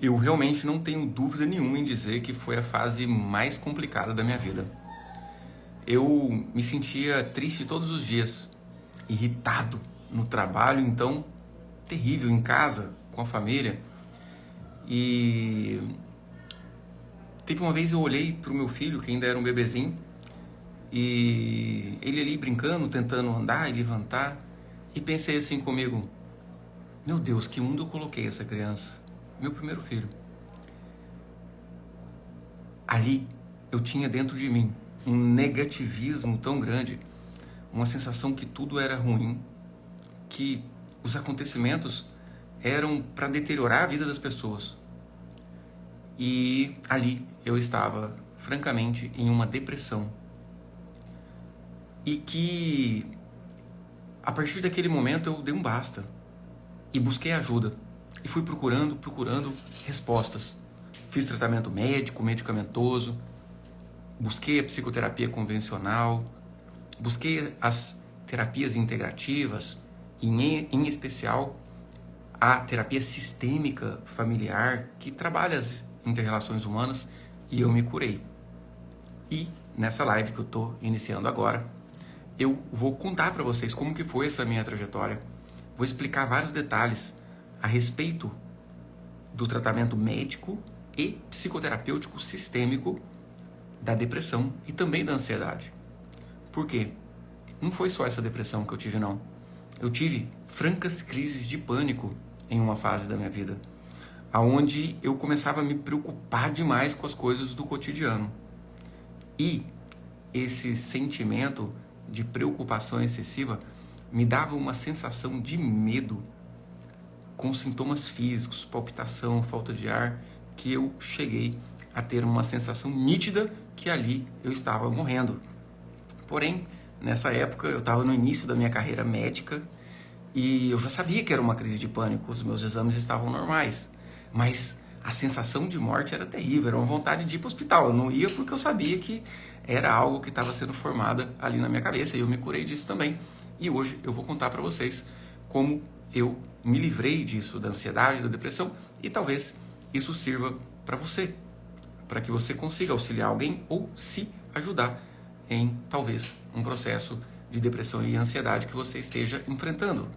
Eu realmente não tenho dúvida nenhuma em dizer que foi a fase mais complicada da minha vida. Eu me sentia triste todos os dias, irritado no trabalho, então terrível em casa, com a família. E teve uma vez eu olhei para o meu filho, que ainda era um bebezinho, e ele ali brincando, tentando andar e levantar, e pensei assim comigo: meu Deus, que mundo eu coloquei essa criança? Meu primeiro filho. Ali eu tinha dentro de mim um negativismo tão grande, uma sensação que tudo era ruim, que os acontecimentos eram para deteriorar a vida das pessoas. E ali eu estava, francamente, em uma depressão. E que, a partir daquele momento, eu dei um basta. E busquei ajuda. E fui procurando respostas. Fiz tratamento médico, medicamentoso. Busquei a psicoterapia convencional. Busquei as terapias integrativas. E, em especial, a terapia sistêmica familiar, que trabalha as inter-relações humanas, e eu me curei. E nessa live que eu estou iniciando agora, eu vou contar para vocês como que foi essa minha trajetória. Vou explicar vários detalhes a respeito do tratamento médico e psicoterapêutico sistêmico da depressão e também da ansiedade. Por quê? Não foi só essa depressão que eu tive, não. Eu tive francas crises de pânico em uma fase da minha vida, aonde eu começava a me preocupar demais com as coisas do cotidiano. E esse sentimento de preocupação excessiva me dava uma sensação de medo, com sintomas físicos, palpitação, falta de ar, que eu cheguei a ter uma sensação nítida que ali eu estava morrendo. Porém, nessa época eu estava no início da minha carreira médica e eu já sabia que era uma crise de pânico, os meus exames estavam normais, mas a sensação de morte era terrível, era uma vontade de ir para o hospital. Eu não ia porque eu sabia que era algo que estava sendo formado ali na minha cabeça, e eu me curei disso também. E hoje eu vou contar para vocês como eu me livrei disso, da ansiedade, da depressão, e talvez isso sirva para você, para que você consiga auxiliar alguém ou se ajudar em talvez um processo de depressão e ansiedade que você esteja enfrentando.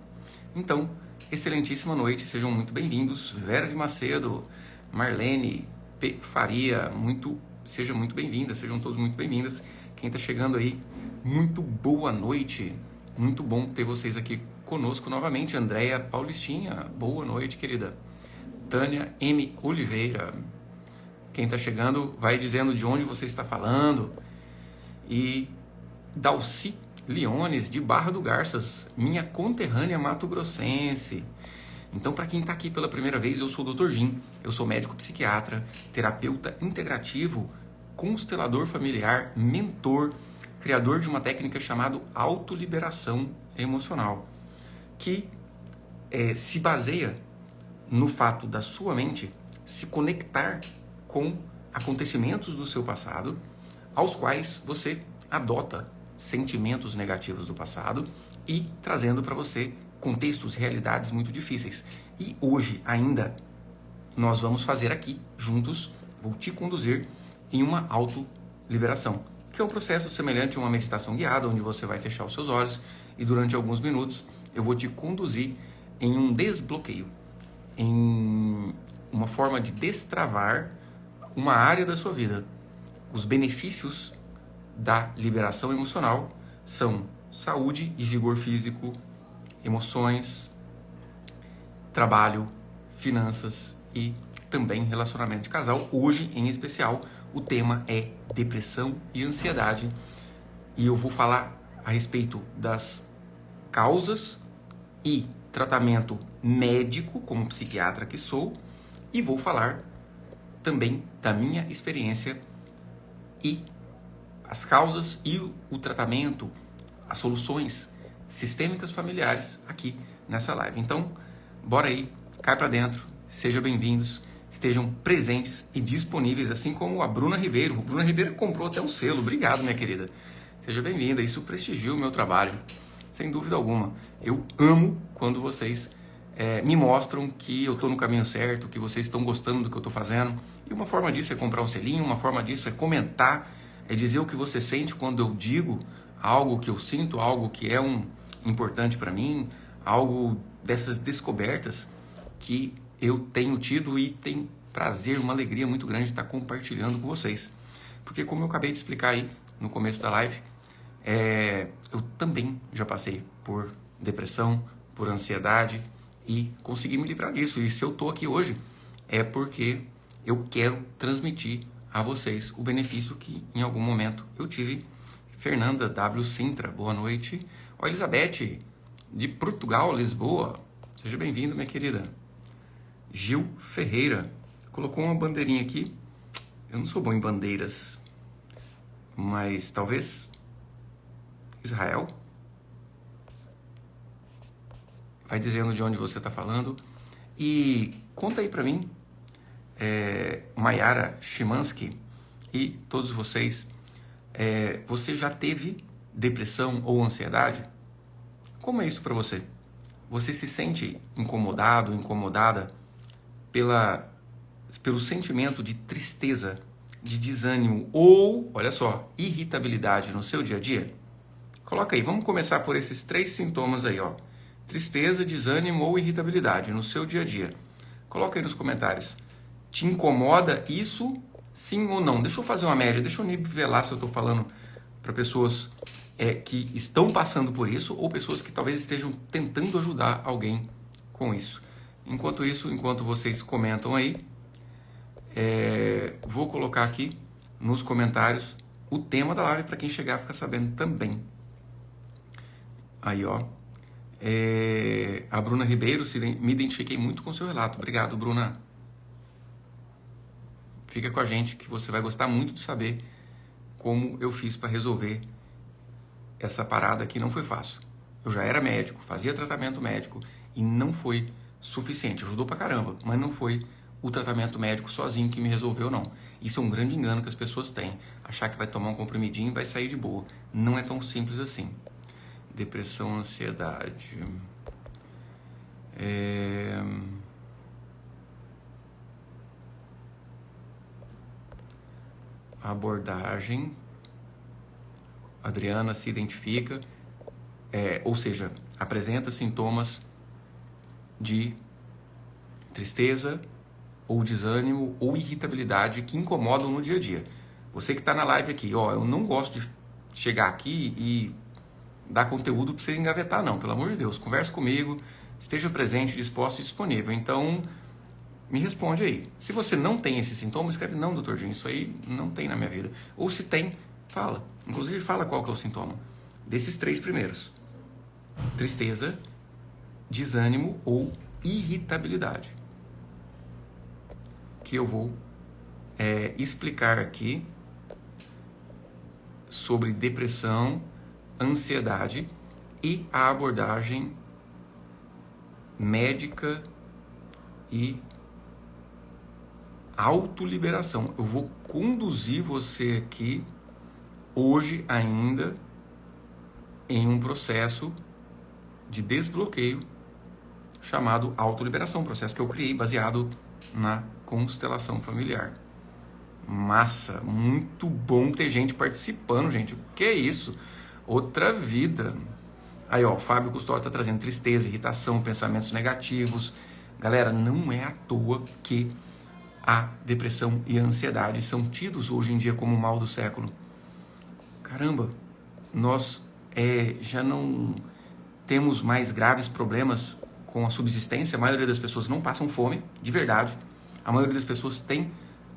Então, excelentíssima noite, sejam muito bem-vindos. Vera de Macedo, Marlene P. Faria, seja muito bem-vinda, sejam todos muito bem-vindas. Quem está chegando aí, muito boa noite. Muito bom ter vocês aqui conosco novamente. Andréia Paulistinha, boa noite, querida. Tânia M. Oliveira. Quem está chegando, vai dizendo de onde você está falando. E Dalci Leones, de Barra do Garças, minha conterrânea mato-grossense. Então, para quem está aqui pela primeira vez, eu sou o Dr. Jim, eu sou médico psiquiatra, terapeuta integrativo, constelador familiar, mentor, criador de uma técnica chamada autoliberação emocional, que se baseia no fato da sua mente se conectar com acontecimentos do seu passado, aos quais você adota sentimentos negativos do passado e trazendo para você contextos, realidades muito difíceis. E hoje ainda nós vamos fazer aqui juntos, vou te conduzir em uma autoliberação, que é um processo semelhante a uma meditação guiada, onde você vai fechar os seus olhos e durante alguns minutos eu vou te conduzir em um desbloqueio, em uma forma de destravar uma área da sua vida. Os benefícios da liberação emocional são saúde e vigor físico, emoções, trabalho, finanças e também relacionamento de casal. Hoje, em especial, o tema é depressão e ansiedade. E eu vou falar a respeito das causas e tratamento médico, como psiquiatra que sou, e vou falar também da minha experiência e as causas e o tratamento, as soluções sistêmicas familiares aqui nessa live. Então, bora aí, cai pra dentro, sejam bem-vindos, estejam presentes e disponíveis, assim como a Bruna Ribeiro. A Bruna Ribeiro comprou até um selo, obrigado, minha querida. Seja bem-vinda, isso prestigia o meu trabalho, sem dúvida alguma. Eu amo quando vocês me mostram que eu estou no caminho certo, que vocês estão gostando do que eu estou fazendo. E uma forma disso é comprar um selinho, uma forma disso é comentar, é dizer o que você sente quando eu digo algo que eu sinto, algo que é importante para mim, algo dessas descobertas que eu tenho tido e tenho prazer, uma alegria muito grande de estar compartilhando com vocês. Porque como eu acabei de explicar aí no começo da live, eu também já passei por depressão, por ansiedade e consegui me livrar disso. E se eu estou aqui hoje é porque eu quero transmitir a vocês o benefício que em algum momento eu tive. Fernanda W. Sintra, boa noite. Ó, Elizabeth, de Portugal, Lisboa, seja bem-vinda, minha querida. Gil Ferreira, colocou uma bandeirinha aqui. Eu não sou bom em bandeiras, mas talvez Israel. Vai dizendo de onde você está falando. E conta aí para mim, Mayara Shimansky e todos vocês, você já teve depressão ou ansiedade? Como é isso para você? Você se sente incomodado, incomodada pelo sentimento de tristeza, de desânimo ou, olha só, irritabilidade no seu dia a dia? Coloca aí, vamos começar por esses 3 sintomas aí, ó. Tristeza, desânimo ou irritabilidade no seu dia a dia. Coloca aí nos comentários. Te incomoda isso, sim ou não? Deixa eu fazer uma média, deixa eu nivelar se eu estou falando para pessoas que estão passando por isso ou pessoas que talvez estejam tentando ajudar alguém com isso. Enquanto isso, enquanto vocês comentam aí, vou colocar aqui nos comentários o tema da live para quem chegar ficar sabendo também. Aí, ó. A Bruna Ribeiro, me identifiquei muito com o seu relato. Obrigado, Bruna. Fica com a gente que você vai gostar muito de saber como eu fiz para resolver essa parada que não foi fácil. Eu já era médico, fazia tratamento médico e não foi suficiente. Ajudou pra caramba, mas não foi o tratamento médico sozinho que me resolveu, não. Isso é um grande engano que as pessoas têm. Achar que vai tomar um comprimidinho e vai sair de boa. Não é tão simples assim. Depressão, ansiedade. Abordagem. Adriana se identifica, ou seja, apresenta sintomas de tristeza ou desânimo ou irritabilidade que incomodam no dia a dia. Você que está na live aqui, ó, eu não gosto de chegar aqui e dar conteúdo para você engavetar, não. Pelo amor de Deus, converse comigo, esteja presente, disposto e disponível. Então, me responde aí. Se você não tem esse sintoma, escreve, não, doutor Jim, isso aí não tem na minha vida. Ou se tem, fala. Inclusive, fala qual que é o sintoma. Desses 3 primeiros. Tristeza, desânimo ou irritabilidade. Que eu vou explicar aqui sobre depressão, ansiedade e a abordagem médica e autoliberação. Eu vou conduzir você aqui hoje ainda em um processo de desbloqueio chamado autoliberação, um processo que eu criei baseado na constelação familiar. Massa, muito bom ter gente participando, gente. O que é isso? Outra vida. Aí, ó, o Fábio Custódio tá trazendo tristeza, irritação, pensamentos negativos. Galera, não é à toa que a depressão e a ansiedade são tidos hoje em dia como o mal do século. Caramba, nós já não temos mais graves problemas com a subsistência. A maioria das pessoas não passam fome, de verdade. A maioria das pessoas tem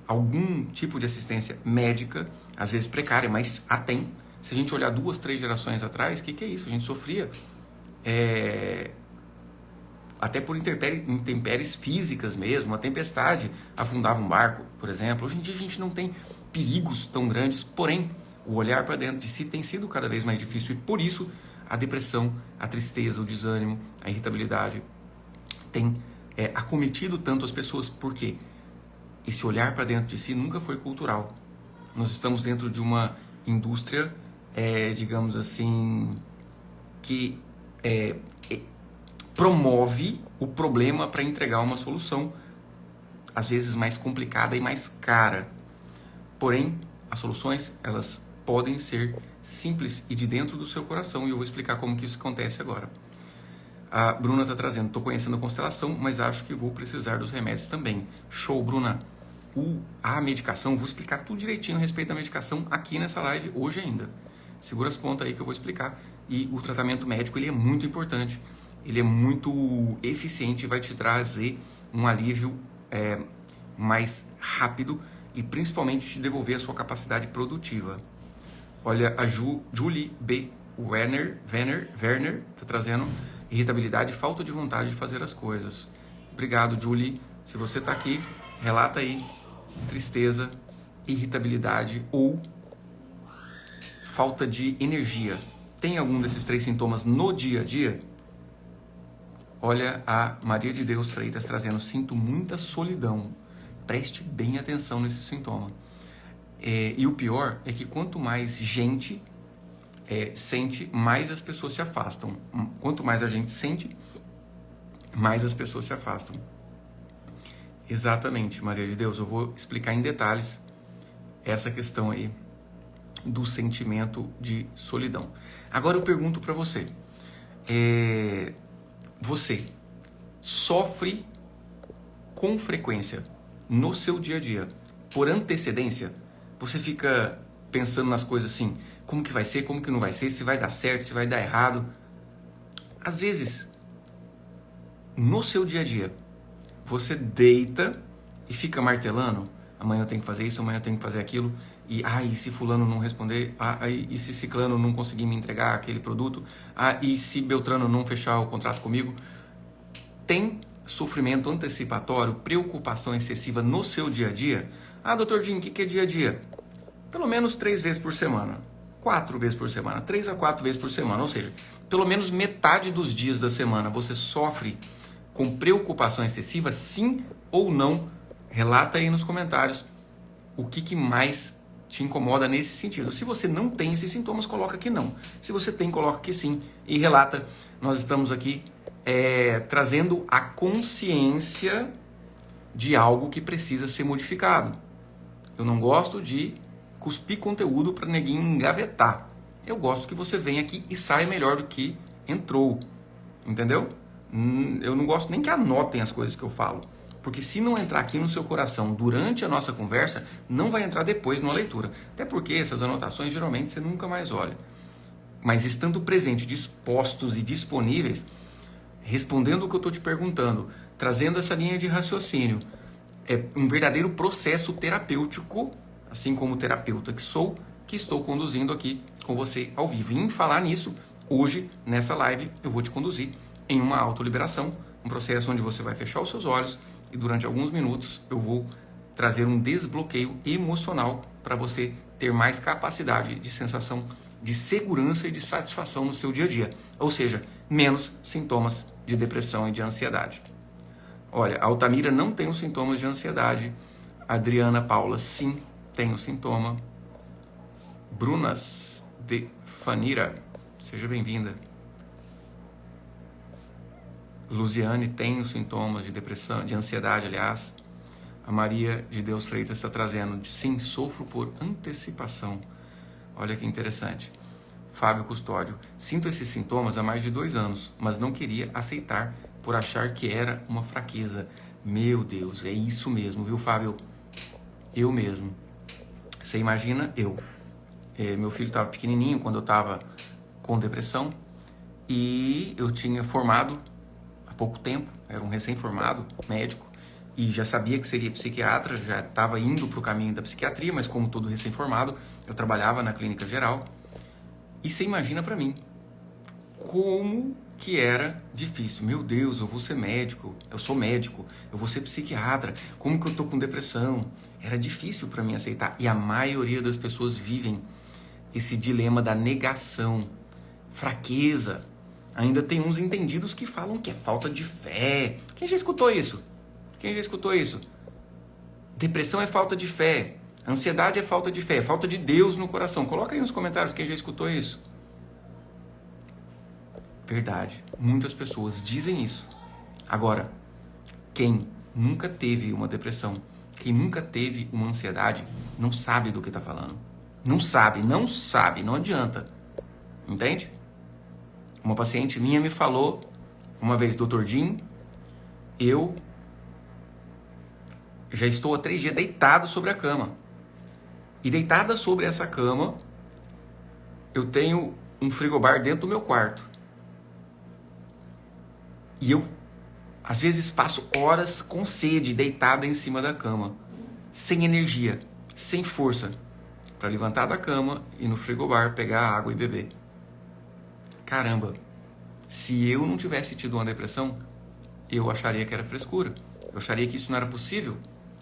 algum tipo de assistência médica, às vezes precária, mas a tem. Se a gente olhar 2, 3 gerações atrás, o que é isso? A gente sofria até por intempéries físicas mesmo. Uma tempestade afundava um barco, por exemplo. Hoje em dia a gente não tem perigos tão grandes, porém o olhar para dentro de si tem sido cada vez mais difícil e por isso a depressão, a tristeza, o desânimo, a irritabilidade tem acometido tanto as pessoas. Por quê? Esse olhar para dentro de si nunca foi cultural. Nós estamos dentro de uma indústria, digamos assim, que promove o problema para entregar uma solução, às vezes mais complicada e mais cara. Porém, as soluções, elas podem ser simples e de dentro do seu coração, e eu vou explicar como que isso acontece agora. A Bruna está trazendo, estou conhecendo a constelação, mas acho que vou precisar dos remédios também. Show, Bruna. A medicação, vou explicar tudo direitinho a respeito da medicação aqui nessa live hoje ainda. Segura as pontas aí que eu vou explicar. E o tratamento médico, ele é muito importante. Ele é muito eficiente e vai te trazer um alívio mais rápido e principalmente te devolver a sua capacidade produtiva. Olha, a Julie B. Werner está trazendo irritabilidade e falta de vontade de fazer as coisas. Obrigado, Julie. Se você está aqui, relata aí tristeza, irritabilidade ou falta de energia. Tem algum desses 3 sintomas no dia a dia? Olha, a Maria de Deus Freitas trazendo, sinto muita solidão. Preste bem atenção nesse sintoma. E o pior é que quanto mais gente sente, mais as pessoas se afastam. Quanto mais a gente sente, mais as pessoas se afastam. Exatamente, Maria de Deus. Eu vou explicar em detalhes essa questão aí do sentimento de solidão. Agora eu pergunto para você. Você sofre com frequência no seu dia a dia, por antecedência? Você fica pensando nas coisas assim, como que vai ser, como que não vai ser, se vai dar certo, se vai dar errado. Às vezes, no seu dia a dia, você deita e fica martelando, amanhã eu tenho que fazer isso, amanhã eu tenho que fazer aquilo, e se fulano não responder, e se ciclano não conseguir me entregar aquele produto, e se Beltrano não fechar o contrato comigo. Tem sofrimento antecipatório, preocupação excessiva no seu dia a dia? Dr. Jim, o que é dia a dia? Pelo menos 3 vezes por semana, 4 vezes por semana, 3 a 4 vezes por semana, ou seja, pelo menos metade dos dias da semana você sofre com preocupação excessiva, sim ou não? Relata aí nos comentários o que mais te incomoda nesse sentido. Se você não tem esses sintomas, coloca que não. Se você tem, coloca que sim. E relata. Nós estamos aqui trazendo a consciência de algo que precisa ser modificado. Eu não gosto de cuspir conteúdo para neguinho engavetar. Eu gosto que você venha aqui e saia melhor do que entrou. Entendeu? Eu não gosto nem que anotem as coisas que eu falo. Porque se não entrar aqui no seu coração durante a nossa conversa, não vai entrar depois numa leitura. Até porque essas anotações geralmente você nunca mais olha. Mas estando presente, dispostos e disponíveis, respondendo o que eu estou te perguntando, trazendo essa linha de raciocínio, é um verdadeiro processo terapêutico, assim como terapeuta que estou conduzindo aqui com você ao vivo. E em falar nisso, hoje, nessa live, eu vou te conduzir em uma autoliberação, um processo onde você vai fechar os seus olhos e durante alguns minutos eu vou trazer um desbloqueio emocional para você ter mais capacidade de sensação de segurança e de satisfação no seu dia a dia. Ou seja, menos sintomas de depressão e de ansiedade. Olha, a Altamira não tem os sintomas de ansiedade. A Adriana Paula, sim, tem o sintoma. Brunas de Fanira, seja bem-vinda. Luziane tem os sintomas de depressão, de ansiedade, aliás. A Maria de Deus Freitas está trazendo, sim, sofro por antecipação. Olha que interessante. Fábio Custódio, sinto esses sintomas há mais de 2 anos, mas não queria aceitar por achar que era uma fraqueza. Meu Deus, é isso mesmo, viu, Fábio? Eu mesmo. Você imagina, meu filho estava pequenininho quando eu estava com depressão e eu tinha formado há pouco tempo, era um recém-formado médico e já sabia que seria psiquiatra, já estava indo para o caminho da psiquiatria, mas como todo recém-formado, eu trabalhava na clínica geral. E você imagina para mim como que era difícil. Meu Deus, eu vou ser médico, eu sou médico, eu vou ser psiquiatra, como que eu tô com depressão? Era difícil para mim aceitar. E a maioria das pessoas vivem esse dilema da negação, fraqueza. Ainda tem uns entendidos que falam que é falta de fé. Quem já escutou isso? Quem já escutou isso? Depressão é falta de fé. Ansiedade é falta de fé, é falta de Deus no coração. Coloca aí nos comentários quem já escutou isso. Verdade. Muitas pessoas dizem isso. Agora, quem nunca teve uma depressão, quem nunca teve uma ansiedade, não sabe do que está falando. Não sabe, não adianta. Entende? Uma paciente minha me falou uma vez, Dr. Jim, eu já estou há 3 dias deitado sobre a cama. E deitada sobre essa cama, eu tenho um frigobar dentro do meu quarto. E eu, às vezes, passo horas com sede, deitada em cima da cama, sem energia, sem força, para levantar da cama e no frigobar pegar água e beber. Caramba, se eu não tivesse tido uma depressão, eu acharia que era frescura. Eu acharia que isso não era possível.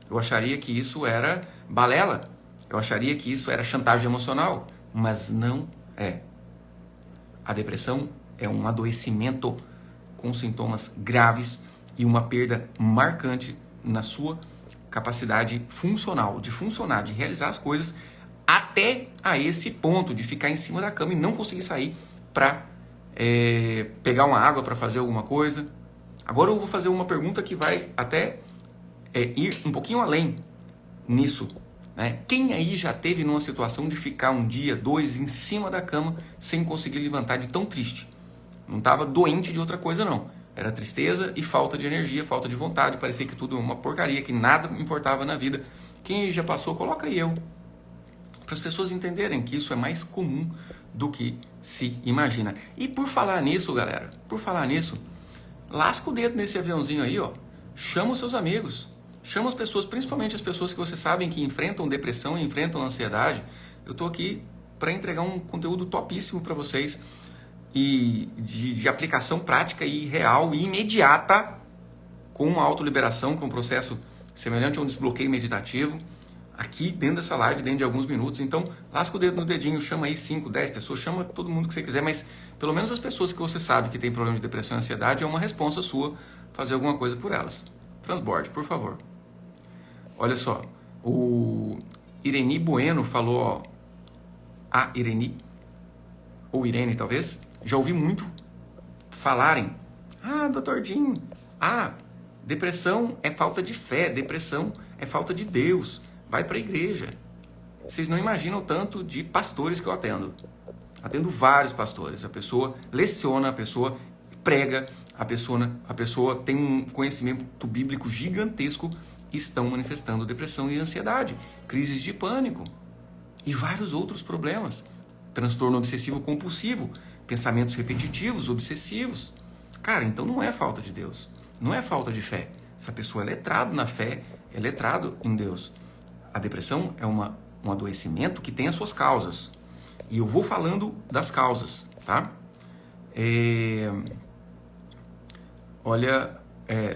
Eu acharia que isso era balela. Eu acharia que isso era chantagem emocional. Mas não é. A depressão é um adoecimento com sintomas graves e uma perda marcante na sua capacidade funcional, de funcionar, de realizar as coisas, até a esse ponto de ficar em cima da cama e não conseguir sair para pegar uma água para fazer alguma coisa. Agora eu vou fazer uma pergunta que vai até ir um pouquinho além nisso. Né? Quem aí já teve numa situação de ficar um dia, 2 em cima da cama sem conseguir levantar de tão triste? Não estava doente de outra coisa, não. Era tristeza e falta de energia, falta de vontade. Parecia que tudo é uma porcaria, que nada importava na vida. Quem aí já passou, coloca aí eu. Para as pessoas entenderem que isso é mais comum do que se imagina. E por falar nisso, galera, lasca o dedo nesse aviãozinho aí, ó. Chama os seus amigos. Chama as pessoas, principalmente as pessoas que vocês sabem que enfrentam depressão e enfrentam ansiedade. Eu estou aqui para entregar um conteúdo topíssimo para vocês e de aplicação prática e real e imediata com uma autoliberação, que é um processo semelhante a um desbloqueio meditativo, aqui dentro dessa live, dentro de alguns minutos. Então, lasca o dedo no dedinho, chama aí 5, 10 pessoas, chama todo mundo que você quiser, mas pelo menos as pessoas que você sabe que tem problema de depressão e ansiedade, é uma responsa sua fazer alguma coisa por elas. Transborde, por favor. Olha só, o Irene Bueno falou, ó, a Irene, ou Irene talvez, já ouvi muito falarem, Dr. Jim, depressão é falta de fé, depressão é falta de Deus, vai para a igreja. Vocês não imaginam o tanto de pastores que eu atendo. Atendo vários pastores, a pessoa leciona, a pessoa prega, a pessoa tem um conhecimento bíblico gigantesco, estão manifestando depressão e ansiedade, crises de pânico e vários outros problemas. Transtorno obsessivo compulsivo, pensamentos repetitivos, obsessivos. Cara, então não é falta de Deus, não é falta de fé. Essa pessoa é letrado na fé, é letrado em Deus. A depressão é um adoecimento que tem as suas causas. E eu vou falando das causas, tá? Olha,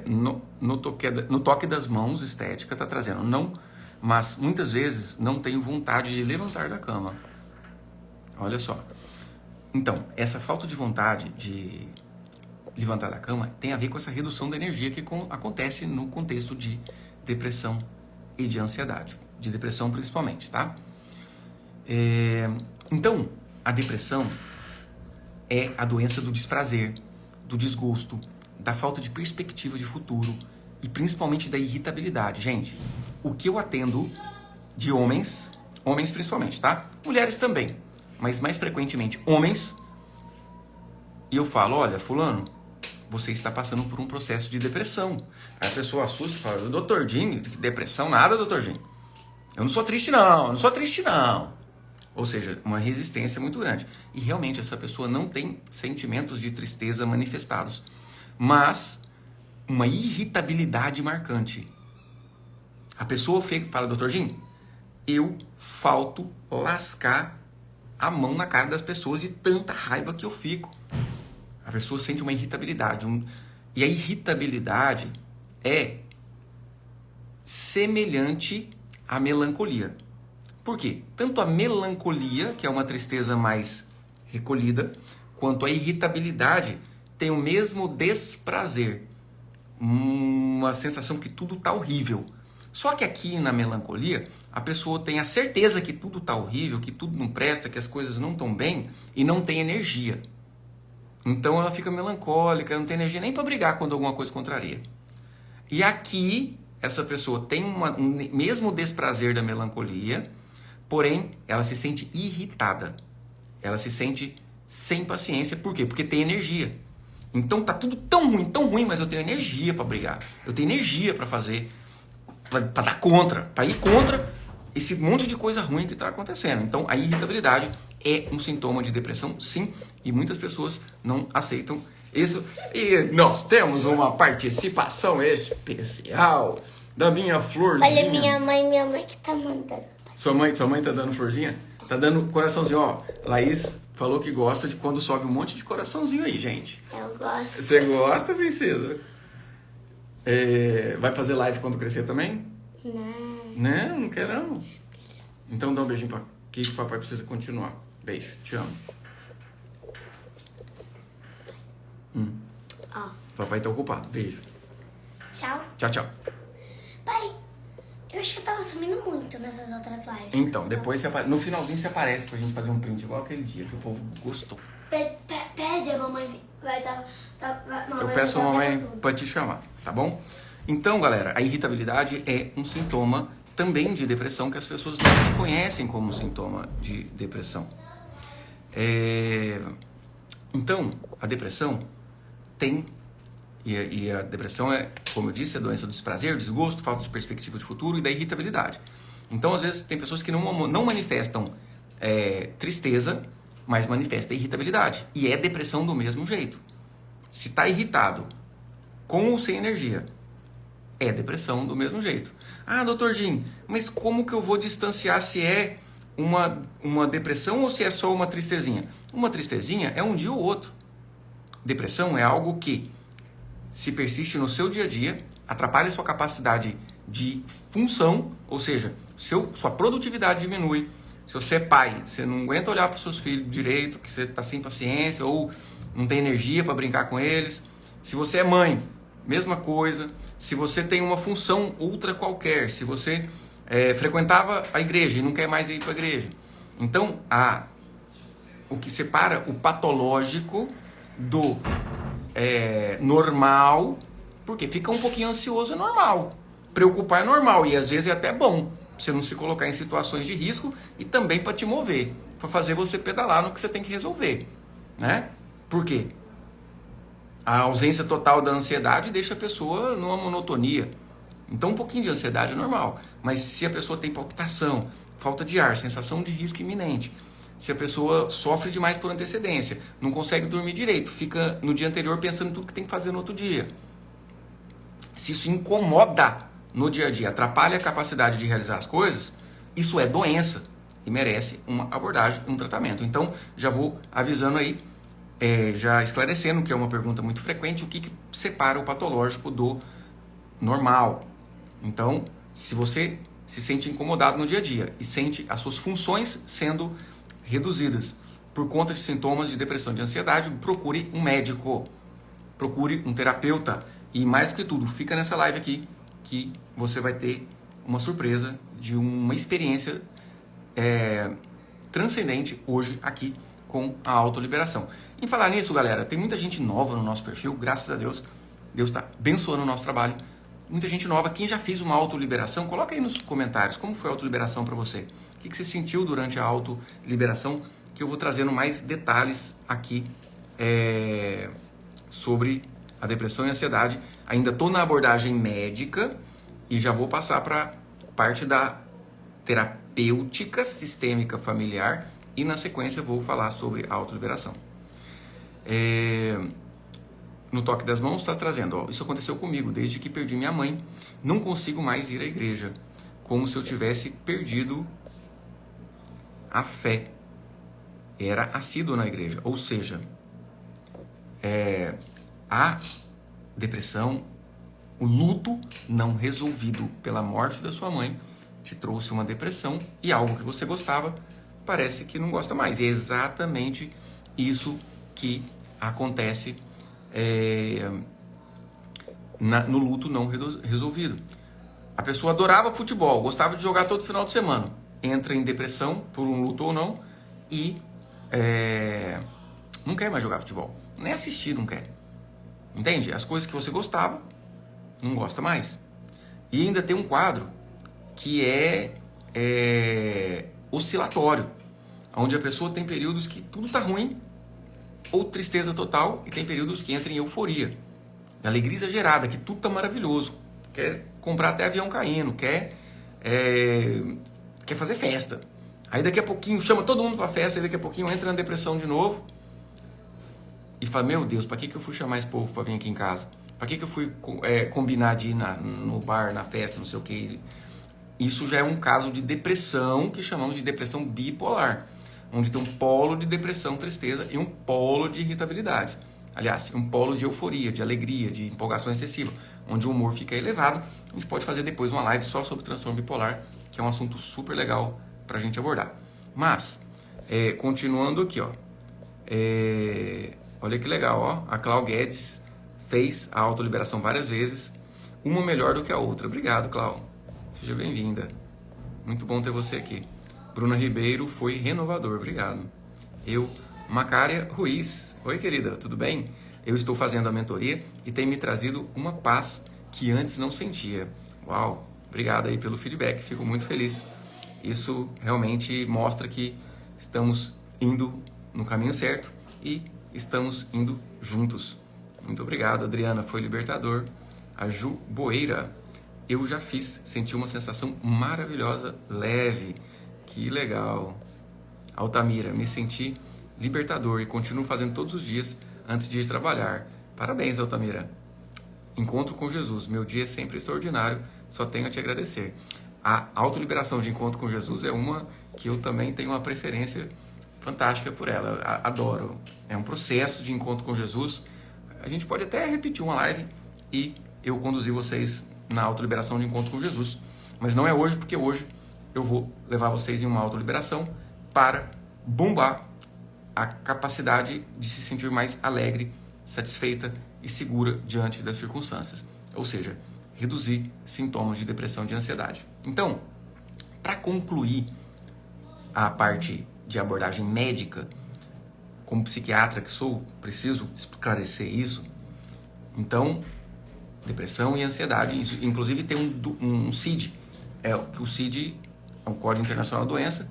no toque das mãos, estética, está trazendo. Não, mas muitas vezes não tenho vontade de levantar da cama. Olha só. Então, essa falta de vontade de levantar da cama tem a ver com essa redução da energia que acontece no contexto de depressão e de ansiedade. De depressão principalmente, tá? Então, a depressão é a doença do desprazer, do desgosto, da falta de perspectiva de futuro e principalmente da irritabilidade. Gente, o que eu atendo de homens principalmente, tá? Mulheres também, mas mais frequentemente homens, e eu falo, olha, fulano, você está passando por um processo de depressão. Aí a pessoa assusta e fala, Dr. Jim, depressão nada, Dr. Jim. Eu não sou triste não. Ou seja, uma resistência muito grande. E realmente essa pessoa não tem sentimentos de tristeza manifestados, mas uma irritabilidade marcante. A pessoa fala, Dr. Jim, eu falto lascar a mão na cara das pessoas de tanta raiva que eu fico. A pessoa sente uma irritabilidade. E a irritabilidade é semelhante à melancolia. Por quê? Tanto a melancolia, que é uma tristeza mais recolhida, quanto a irritabilidade tem o mesmo desprazer. Uma sensação que tudo está horrível. Só que aqui na melancolia, a pessoa tem a certeza que tudo está horrível, que tudo não presta, que as coisas não estão bem e não tem energia. Então ela fica melancólica, não tem energia nem para brigar quando alguma coisa contraria. E aqui, essa pessoa tem um mesmo desprazer da melancolia, porém, ela se sente irritada. Ela se sente sem paciência. Por quê? Porque tem energia. Então tá tudo tão ruim, mas eu tenho energia para brigar. Eu tenho energia para fazer, para dar contra, para ir contra esse monte de coisa ruim que está acontecendo. Então, a irritabilidade é um sintoma de depressão, sim, e muitas pessoas não aceitam isso. E nós temos uma participação especial da minha florzinha. Olha, minha mãe que tá mandando. Sua mãe tá dando florzinha? Tá dando coraçãozinho, ó. Laís falou que gosta de quando sobe um monte de coraçãozinho aí, gente. Eu gosto. Você gosta, princesa? Vai fazer live quando crescer também? Não. Não quer não. Então dá um beijinho pra que o papai precisa continuar. Beijo, te amo. Ó. Papai tá ocupado, beijo. Tchau. Tchau. Pai, eu acho que eu tava sumindo muito nessas outras lives. Então, depois no finalzinho você aparece pra gente fazer um print igual aquele dia que o povo gostou. Pede, a mamãe vai dar. Eu peço a mamãe pra te chamar, tá bom? Então, galera, a irritabilidade é um sintoma também de depressão que as pessoas não reconhecem como sintoma de depressão. Então, a depressão tem... E a depressão é, como eu disse, a doença do desprazer, desgosto, falta de perspectiva de futuro e da irritabilidade. Então, às vezes, tem pessoas que não manifestam tristeza, mas manifestam irritabilidade. E é depressão do mesmo jeito. Se está irritado, com ou sem energia, é depressão do mesmo jeito. Ah, doutor Jim, mas como que eu vou distanciar se é uma depressão ou se é só uma tristezinha? Uma tristezinha é um dia ou outro. Depressão é algo que se persiste no seu dia a dia, atrapalha a sua capacidade de função, ou seja, sua produtividade diminui. Se você é pai, você não aguenta olhar para os seus filhos direito, que você está sem paciência ou não tem energia para brincar com eles. Se você é mãe, mesma coisa. Se você tem uma função outra qualquer, se você frequentava a igreja e não quer mais ir para a igreja. Então, o que separa o patológico do normal, porque fica um pouquinho ansioso é normal, preocupar é normal e às vezes é até bom você não se colocar em situações de risco e também para te mover, para fazer você pedalar no que você tem que resolver, né? Por quê? A ausência total da ansiedade deixa a pessoa numa monotonia. Então um pouquinho de ansiedade é normal, mas se a pessoa tem palpitação, falta de ar, sensação de risco iminente, se a pessoa sofre demais por antecedência, não consegue dormir direito, fica no dia anterior pensando em tudo que tem que fazer no outro dia. Se isso incomoda no dia a dia, atrapalha a capacidade de realizar as coisas, isso é doença e merece uma abordagem, um tratamento. Então, já vou avisando aí, já esclarecendo, que é uma pergunta muito frequente, o que separa o patológico do normal. Então, se você se sente incomodado no dia a dia e sente as suas funções sendo reduzidas por conta de sintomas de depressão e de ansiedade, procure um médico, procure um terapeuta e mais do que tudo, fica nessa live aqui que você vai ter uma surpresa de uma experiência transcendente hoje aqui com a autoliberação. Em falar nisso, galera, tem muita gente nova no nosso perfil, graças a Deus. Deus está abençoando o nosso trabalho. Muita gente nova. Quem já fez uma autoliberação, coloca aí nos comentários como foi a autoliberação para você. O que você sentiu durante a autoliberação, que eu vou trazendo mais detalhes aqui sobre a depressão e a ansiedade. Ainda estou na abordagem médica e já vou passar para parte da terapêutica sistêmica familiar e na sequência vou falar sobre a autoliberação. No toque das mãos está trazendo, isso aconteceu comigo desde que perdi minha mãe, não consigo mais ir à igreja, como se eu tivesse perdido a fé. Era assíduo na igreja, ou seja, a depressão, o luto não resolvido pela morte da sua mãe te trouxe uma depressão e algo que você gostava parece que não gosta mais. E é exatamente isso que acontece no luto não resolvido. A pessoa adorava futebol, gostava de jogar todo final de semana, entra em depressão por um luto ou não e não quer mais jogar futebol, nem assistir não quer. Entende? As coisas que você gostava, não gosta mais. E ainda tem um quadro que é oscilatório, onde a pessoa tem períodos que tudo está ruim, ou tristeza total, e tem períodos que entra em euforia, alegria exagerada, que tudo está maravilhoso, quer comprar até avião caindo, quer fazer festa. Aí daqui a pouquinho chama todo mundo para festa, e daqui a pouquinho entra na depressão de novo, e fala, meu Deus, para que eu fui chamar esse povo para vir aqui em casa? Para que eu fui combinar de ir no bar, na festa, não sei o que? Isso já é um caso de depressão, que chamamos de depressão bipolar, onde tem um polo de depressão, tristeza, e um polo de irritabilidade. Aliás, um polo de euforia, de alegria, de empolgação excessiva, onde o humor fica elevado. A gente pode fazer depois uma live só sobre transtorno bipolar, que é um assunto super legal para a gente abordar. Mas, continuando aqui, ó. Olha que legal, ó. A Clau Guedes fez a autoliberação várias vezes, uma melhor do que a outra. Obrigado, Clau. Seja bem-vinda. Muito bom ter você aqui. Bruna Ribeiro foi renovador. Obrigado. Macária Ruiz. Oi, querida, tudo bem? Eu estou fazendo a mentoria e tem me trazido uma paz que antes não sentia. Uau, obrigado aí pelo feedback. Fico muito feliz. Isso realmente mostra que estamos indo no caminho certo e estamos indo juntos. Muito obrigado, Adriana. Foi libertador. A Ju Boeira. Eu já fiz. Senti uma sensação maravilhosa, leve. Que legal. Altamira. Me senti libertador e continuo fazendo todos os dias antes de ir trabalhar. Parabéns, Altamira. Encontro com Jesus. Meu dia é sempre extraordinário. Só tenho a te agradecer. A autoliberação de encontro com Jesus é uma que eu também tenho uma preferência fantástica por ela. Adoro. É um processo de encontro com Jesus. A gente pode até repetir uma live e eu conduzir vocês na autoliberação de encontro com Jesus. Mas não é hoje, porque hoje eu vou levar vocês em uma autoliberação para bombar a capacidade de se sentir mais alegre, satisfeita e segura diante das circunstâncias. Ou seja, reduzir sintomas de depressão e de ansiedade. Então, para concluir a parte de abordagem médica, como psiquiatra que sou, preciso esclarecer isso. Então, depressão e ansiedade, isso, inclusive tem um CID, o CID é um Código Internacional da Doença,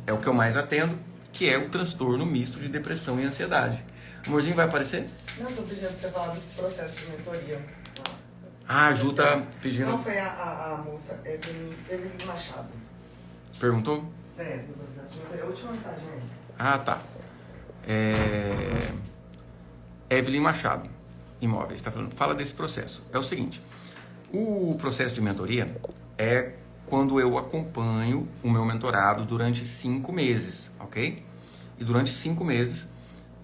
é o que eu mais atendo, que é o transtorno misto de depressão e ansiedade. Amorzinho, vai aparecer? Não, estou pedindo para você falar desse processo de mentoria. Ah, a Ju tá pedindo... Não, foi a moça, Evelyn Machado. Perguntou? Do processo de mentoria. A última mensagem aí. Ah, tá. Evelyn Machado, Imóveis, está falando. Fala desse processo. É o seguinte, o processo de mentoria é quando eu acompanho o meu mentorado durante 5 meses, ok? E durante 5 meses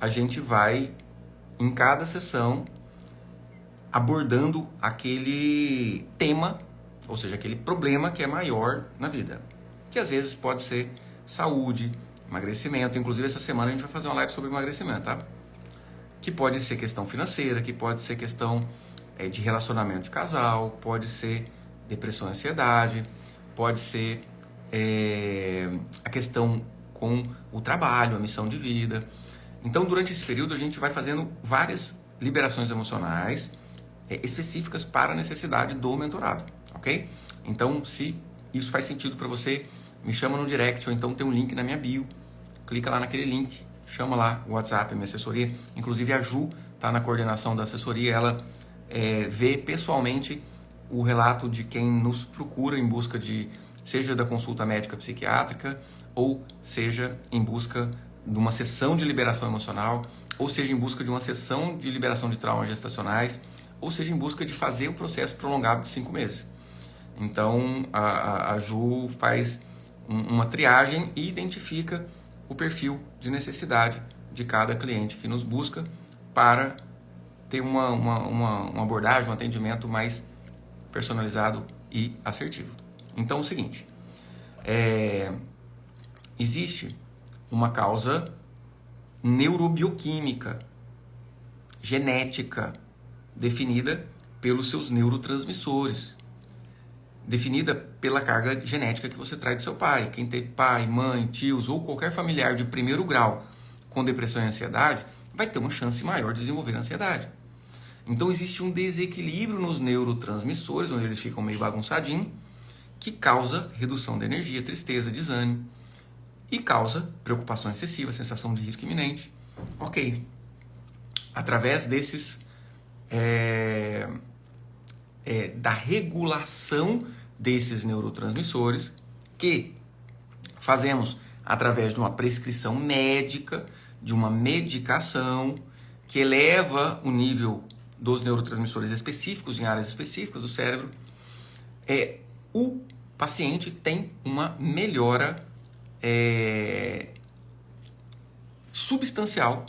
a gente vai, em cada sessão, abordando aquele tema, ou seja, aquele problema que é maior na vida. Que às vezes pode ser saúde, emagrecimento. Inclusive essa semana a gente vai fazer uma live sobre emagrecimento, tá? Que pode ser questão financeira, que pode ser questão de relacionamento de casal, pode ser depressão e ansiedade, pode ser a questão com o trabalho, a missão de vida. Então, durante esse período, a gente vai fazendo várias liberações emocionais específicas para a necessidade do mentorado, ok? Então, se isso faz sentido para você, me chama no direct, ou então tem um link na minha bio, clica lá naquele link, chama lá o WhatsApp, a minha assessoria. Inclusive a Ju está na coordenação da assessoria, ela vê pessoalmente o relato de quem nos procura em busca de, seja da consulta médica psiquiátrica, ou seja em busca de uma sessão de liberação emocional, ou seja em busca de uma sessão de liberação de traumas gestacionais, ou seja em busca de fazer o processo prolongado de 5 meses. Então a Ju faz uma triagem e identifica o perfil de necessidade de cada cliente que nos busca para ter uma abordagem, um atendimento mais personalizado e assertivo. Então é o seguinte, existe uma causa neurobioquímica, genética, definida pelos seus neurotransmissores, definida pela carga genética que você traz do seu pai. Quem teve pai, mãe, tios ou qualquer familiar de primeiro grau com depressão e ansiedade, vai ter uma chance maior de desenvolver ansiedade. Então existe um desequilíbrio nos neurotransmissores, onde eles ficam meio bagunçadinhos, que causa redução da energia, tristeza, desânimo e causa preocupação excessiva, sensação de risco iminente. Ok. Através desses da regulação desses neurotransmissores que fazemos através de uma prescrição médica, de uma medicação que eleva o nível dos neurotransmissores específicos em áreas específicas do cérebro, o paciente tem uma melhora substancial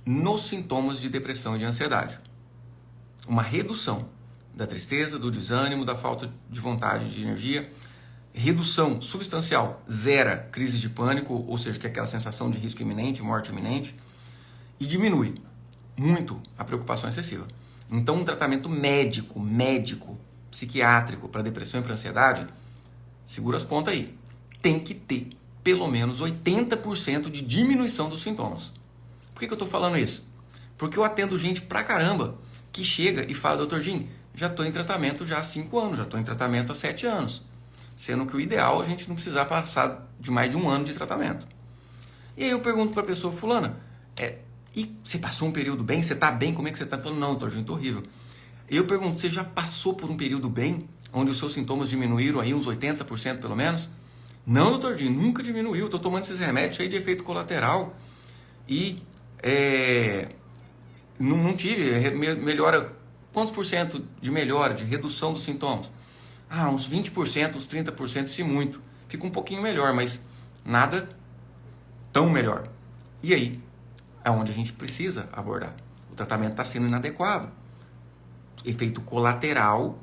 nos sintomas de depressão e de ansiedade. Uma redução da tristeza, do desânimo, da falta de vontade, de energia, redução substancial, zera crise de pânico, ou seja, que é aquela sensação de risco iminente, morte iminente, e diminui muito a preocupação excessiva. Então, um tratamento médico, psiquiátrico para depressão e para ansiedade, segura as pontas aí, tem que ter pelo menos 80% de diminuição dos sintomas. Por que eu estou falando isso? Porque eu atendo gente pra caramba que chega e fala, doutor Jim, já estou em tratamento já há 5 anos, já estou em tratamento há 7 anos. Sendo que o ideal é a gente não precisar passar de mais de 1 ano de tratamento. E aí eu pergunto para a pessoa, fulana, e você passou um período bem? Você está bem? Como é que você está? Falando, não, doutor Jim, estou horrível. E eu pergunto, você já passou por um período bem, onde os seus sintomas diminuíram aí uns 80% pelo menos? Não, doutor Jim, nunca diminuiu. Estou tomando esses remédios cheios de efeito colateral. E não tive melhora. Quantos por cento de melhora, de redução dos sintomas? Uns 20%, uns 30%, se muito. Fica um pouquinho melhor, mas nada tão melhor. E aí, é onde a gente precisa abordar. O tratamento está sendo inadequado. Efeito colateral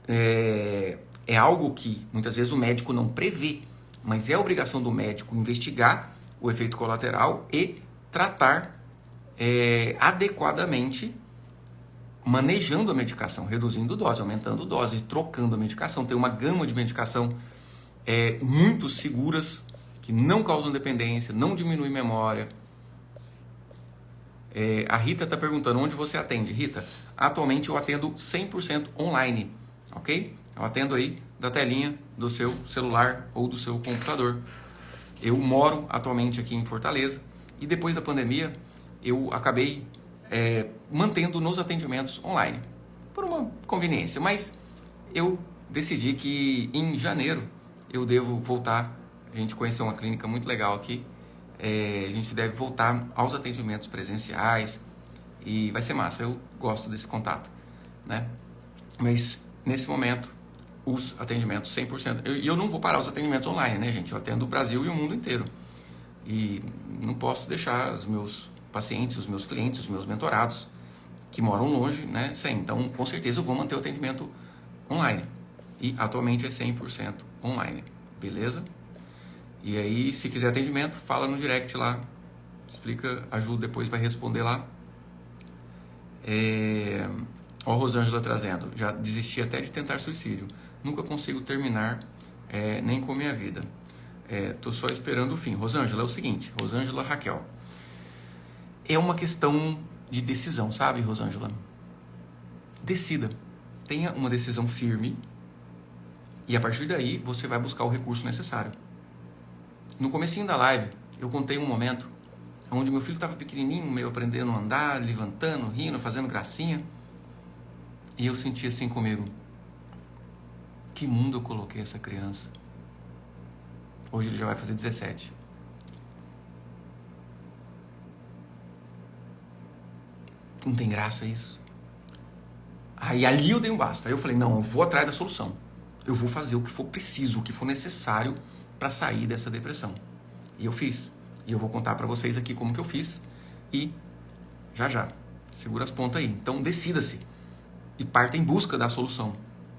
é algo que muitas vezes o médico não prevê, mas é obrigação do médico investigar o efeito colateral e tratar adequadamente, manejando a medicação, reduzindo dose, aumentando dose, trocando a medicação. Tem uma gama de medicação muito seguras, que não causam dependência, não diminuem memória. A Rita está perguntando, onde você atende? Rita, atualmente eu atendo 100% online, ok? Eu atendo aí da telinha do seu celular ou do seu computador. Eu moro atualmente aqui em Fortaleza e depois da pandemia eu acabei mantendo nos atendimentos online, por uma conveniência, mas eu decidi que em janeiro eu devo voltar. A gente conheceu uma clínica muito legal aqui, a gente deve voltar aos atendimentos presenciais e vai ser massa, eu gosto desse contato, né? Mas nesse momento os atendimentos 100%, eu não vou parar os atendimentos online, né, gente? Eu atendo o Brasil e o mundo inteiro e não posso deixar os meus pacientes, os meus clientes, os meus mentorados que moram longe, né, sem. Então, com certeza eu vou manter o atendimento online e atualmente é 100% online, beleza? E aí, se quiser atendimento, fala no direct lá, explica, a Ju depois vai responder lá. Ó, a Rosângela trazendo, já desisti até de tentar suicídio, nunca consigo terminar nem com minha vida. Tô só esperando o fim. Rosângela, é o seguinte, Rosângela Raquel, é uma questão de decisão, sabe, Rosângela? Decida, tenha uma decisão firme e a partir daí você vai buscar o recurso necessário. No comecinho da live, eu contei um momento onde meu filho estava pequenininho, meio aprendendo a andar, levantando, rindo, fazendo gracinha. E eu senti assim comigo, que mundo eu coloquei essa criança? Hoje ele já vai fazer 17. Não tem graça isso? Aí ali eu dei um basta. Aí eu falei, não, eu vou atrás da solução. Eu vou fazer o que for preciso, o que for necessário para sair dessa depressão. E eu fiz. E eu vou contar para vocês aqui como que eu fiz. E já. Segura as pontas aí. Então decida-se. E parta em busca da solução.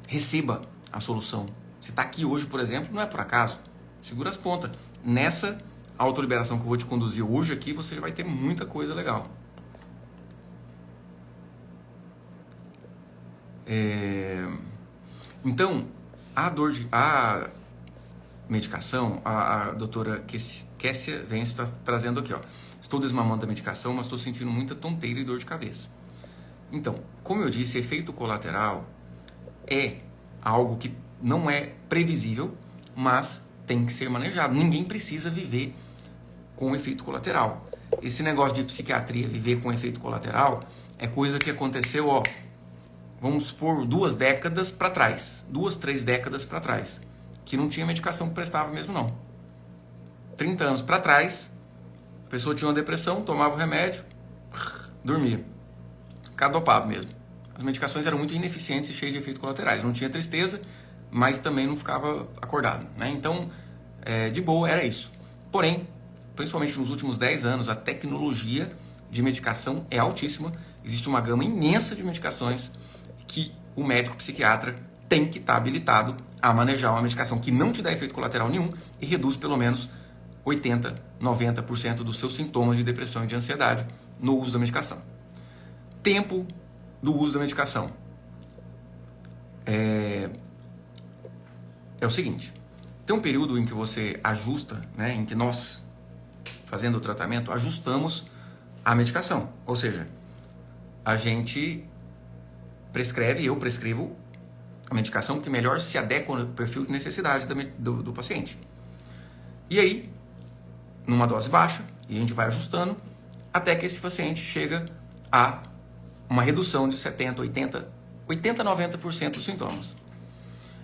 Receba a solução. Você está aqui hoje, por exemplo, não é por acaso. Segura as pontas. Nessa autoliberação que eu vou te conduzir hoje aqui, você vai ter muita coisa legal. Então, medicação, a doutora Kessia Venço está trazendo aqui, ó. Estou desmamando da medicação, mas estou sentindo muita tonteira e dor de cabeça. Então, como eu disse, efeito colateral é algo que não é previsível, mas tem que ser manejado. Ninguém precisa viver com efeito colateral. Esse negócio de psiquiatria, viver com efeito colateral, é coisa que aconteceu, ó, vamos supor, 2 décadas para trás. 2, 3 décadas para trás. Que não tinha medicação que prestava mesmo, não. 30 anos para trás, a pessoa tinha uma depressão, tomava o remédio, dormia. Cadopado mesmo. As medicações eram muito ineficientes e cheias de efeitos colaterais. Não tinha tristeza, mas também não ficava acordado, né? Então, de boa, era isso. Porém, principalmente nos últimos 10 anos, a tecnologia de medicação é altíssima. Existe uma gama imensa de medicações que o médico psiquiatra tem que estar habilitado a manejar uma medicação que não te dá efeito colateral nenhum e reduz pelo menos 80%, 90% dos seus sintomas de depressão e de ansiedade no uso da medicação. Tempo do uso da medicação. É o seguinte, tem um período em que você ajusta, né, em que nós, fazendo o tratamento, ajustamos a medicação. Ou seja, a gente prescreve, eu prescrevo a medicação que melhor se adequa ao perfil de necessidade do paciente. E aí, numa dose baixa, e a gente vai ajustando, até que esse paciente chega a uma redução de 70%, 80%, 90% dos sintomas.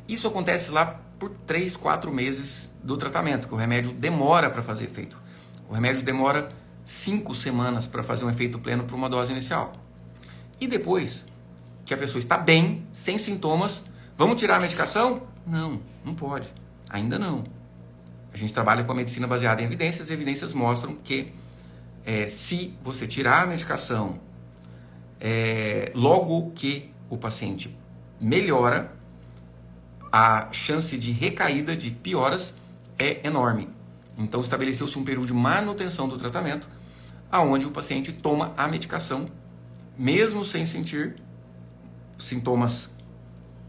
Isso acontece lá por 3, 4 meses do tratamento, que o remédio demora para fazer efeito. O remédio demora 5 semanas para fazer um efeito pleno para uma dose inicial. E depois que a pessoa está bem, sem sintomas, vamos tirar a medicação? Não, não pode. Ainda não. A gente trabalha com a medicina baseada em evidências. As evidências mostram que se você tirar a medicação logo que o paciente melhora, a chance de recaída, de pioras, é enorme. Então estabeleceu-se um período de manutenção do tratamento, aonde o paciente toma a medicação, mesmo sem sentir sintomas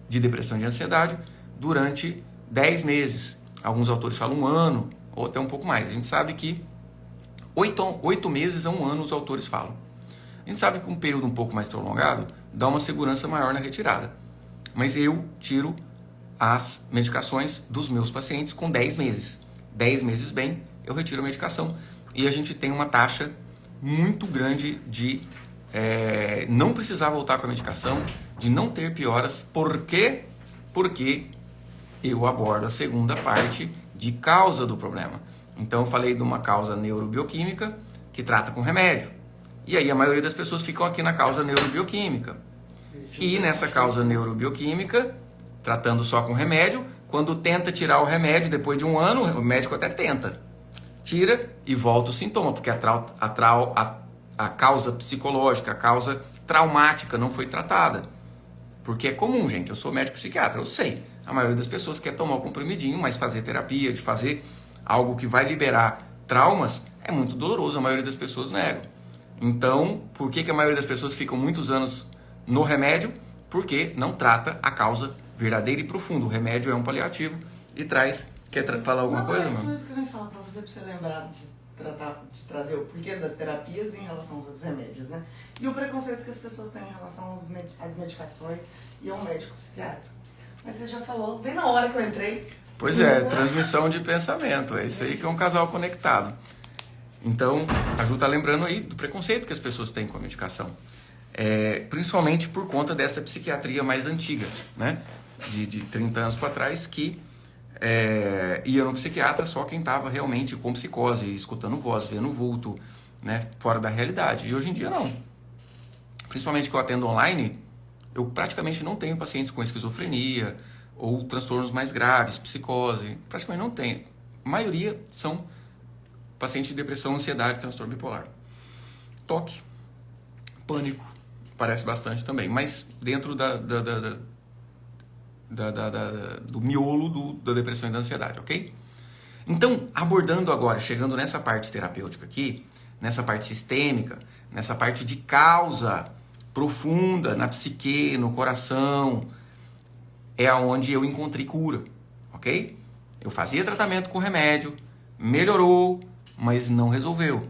de depressão e de ansiedade, durante 10 meses. Alguns autores falam 1 ano, ou até um pouco mais. A gente sabe que 8 meses a 1 ano os autores falam. A gente sabe que um período um pouco mais prolongado dá uma segurança maior na retirada. Mas eu tiro as medicações dos meus pacientes com 10 meses. 10 meses bem, eu retiro a medicação. E a gente tem uma taxa muito grande de não precisar voltar com a medicação, de não ter pioras. Por quê? Porque eu abordo a segunda parte de causa do problema. Então eu falei de uma causa neurobioquímica que trata com remédio. E aí a maioria das pessoas ficam aqui na causa neurobioquímica. E nessa causa neurobioquímica, tratando só com remédio, quando tenta tirar o remédio depois de 1 ano, o médico até tenta. Tira e volta o sintoma, porque a causa psicológica, a causa traumática não foi tratada. Porque é comum, gente, eu sou médico psiquiatra, eu sei. A maioria das pessoas quer tomar o comprimidinho, mas fazer terapia, de fazer algo que vai liberar traumas, é muito doloroso, a maioria das pessoas nega. Então, por que a maioria das pessoas ficam muitos anos no remédio? Porque não trata a causa verdadeira e profunda. O remédio é um paliativo e traz... Quer falar alguma coisa? Não, é isso que eu ia falar pra você lembrar de trazer o porquê das terapias em relação aos remédios, né? E o preconceito que as pessoas têm em relação às medicações e ao médico psiquiatra. Mas você já falou, bem na hora que eu entrei. Pois é, transmissão de pensamento. É isso aí que é um casal conectado. Então, a Ju está lembrando aí do preconceito que as pessoas têm com a medicação. Principalmente por conta dessa psiquiatria mais antiga, né? De 30 anos para trás, que ia no psiquiatra só quem estava realmente com psicose, escutando voz, vendo vulto, né? Fora da realidade. E hoje em dia não. Principalmente que eu atendo online, eu praticamente não tenho pacientes com esquizofrenia ou transtornos mais graves, psicose. Praticamente não tenho. A maioria são pacientes de depressão, ansiedade, transtorno bipolar. Toque, pânico, parece bastante também, mas dentro do miolo da depressão e da ansiedade, ok? Então, abordando agora, chegando nessa parte terapêutica aqui, nessa parte sistêmica, nessa parte de causa profunda na psique, no coração, é onde eu encontrei cura, ok? Eu fazia tratamento com remédio, melhorou, mas não resolveu.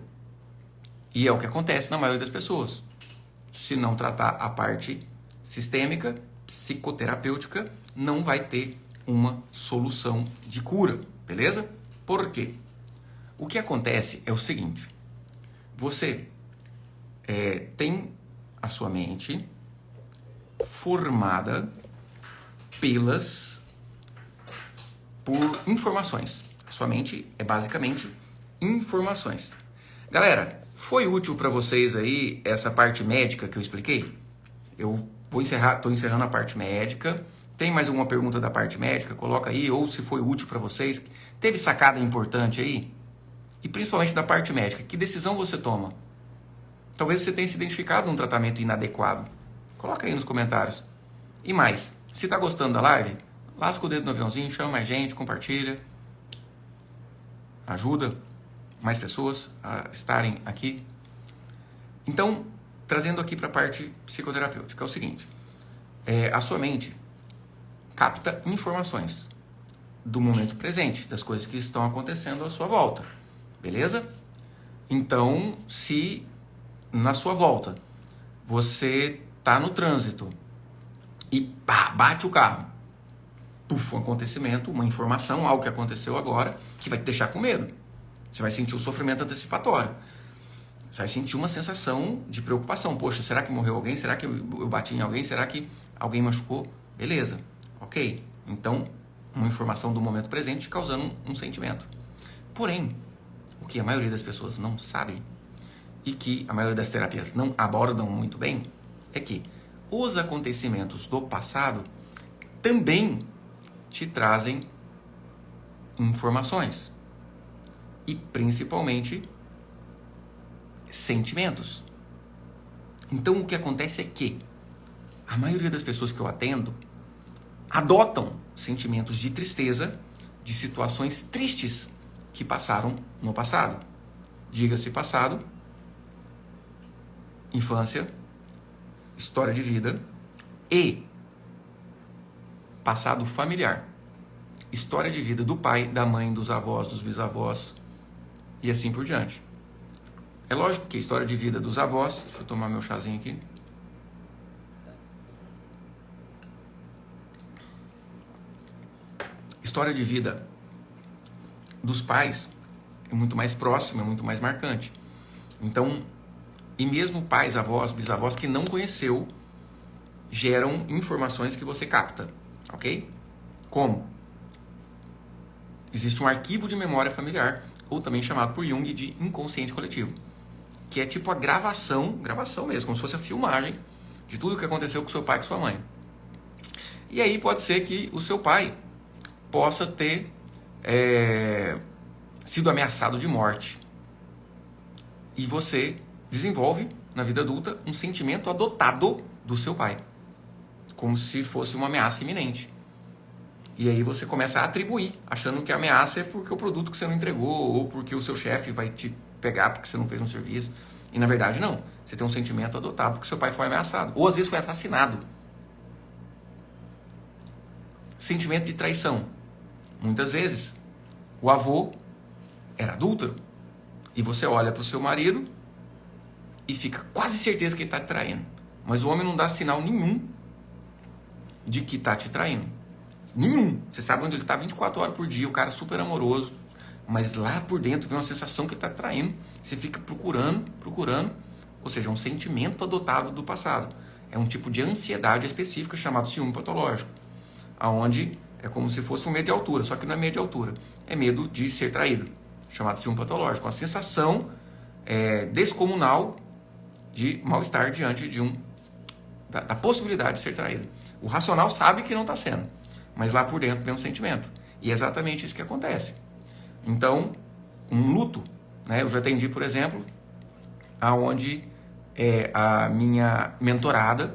E é o que acontece na maioria das pessoas. Se não tratar a parte sistêmica, psicoterapêutica, não vai ter uma solução de cura, beleza? Por quê? O que acontece é o seguinte, você tem a sua mente formada por informações. A sua mente é basicamente informações. Galera, foi útil para vocês aí essa parte médica que eu expliquei? Eu vou encerrar, estou encerrando a parte médica. Tem mais alguma pergunta da parte médica? Coloca aí, ou se foi útil para vocês. Teve sacada importante aí? E principalmente da parte médica. Que decisão você toma? Talvez você tenha se identificado num tratamento inadequado. Coloca aí nos comentários. E mais, se está gostando da live, lasca o dedo no aviãozinho, chama mais gente, compartilha. Ajuda mais pessoas a estarem aqui. Então, trazendo aqui para a parte psicoterapêutica, é o seguinte. A sua mente capta informações do momento presente, das coisas que estão acontecendo à sua volta. Beleza? Então, se na sua volta você está no trânsito e bate o carro, um acontecimento, uma informação, algo que aconteceu agora, que vai te deixar com medo. Você vai sentir o sofrimento antecipatório. Você vai sentir uma sensação de preocupação. Poxa, será que morreu alguém? Será que eu bati em alguém? Será que alguém machucou? Beleza, ok. Então, uma informação do momento presente causando um sentimento. Porém, o que a maioria das pessoas não sabe e que a maioria das terapias não abordam muito bem é que os acontecimentos do passado também te trazem informações e principalmente sentimentos. Então o que acontece é que a maioria das pessoas que eu atendo adotam sentimentos de tristeza de situações tristes que passaram no passado. Diga-se passado, infância, história de vida e passado familiar. História de vida do pai, da mãe, dos avós, dos bisavós e assim por diante. É lógico que a história de vida dos avós... Deixa eu tomar meu chazinho aqui. História de vida dos pais é muito mais próxima, é muito mais marcante. Então, e mesmo pais, avós, bisavós que não conheceu, geram informações que você capta, ok? Como? Existe um arquivo de memória familiar, ou também chamado por Jung de inconsciente coletivo, que é tipo a gravação mesmo, como se fosse a filmagem de tudo o que aconteceu com seu pai e com sua mãe. E aí pode ser que o seu pai possa ter sido ameaçado de morte. E você desenvolve, na vida adulta, um sentimento adotado do seu pai, como se fosse uma ameaça iminente. E aí você começa a atribuir, achando que a ameaça é porque o produto que você não entregou, ou porque o seu chefe vai te pegar porque você não fez um serviço. E na verdade não. Você tem um sentimento adotado porque seu pai foi ameaçado. Ou às vezes foi assassinado. Sentimento de traição. Muitas vezes, o avô era adúltero. E você olha para o seu marido e fica quase certeza que ele está te traindo. Mas o homem não dá sinal nenhum de que está te traindo. Nenhum. Você sabe onde ele está 24 horas por dia, o cara é super amoroso, mas lá por dentro vem uma sensação que ele está traindo. Você fica procurando, ou seja, um sentimento adotado do passado. É um tipo de ansiedade específica chamado ciúme patológico, aonde é como se fosse um medo de altura, só que não é medo de altura, é medo de ser traído, chamado ciúme patológico, uma sensação descomunal de mal-estar diante de da possibilidade de ser traído. O racional sabe que não está sendo, mas lá por dentro vem um sentimento. E é exatamente isso que acontece. Então, um luto, né? Eu já atendi, por exemplo, aonde a minha mentorada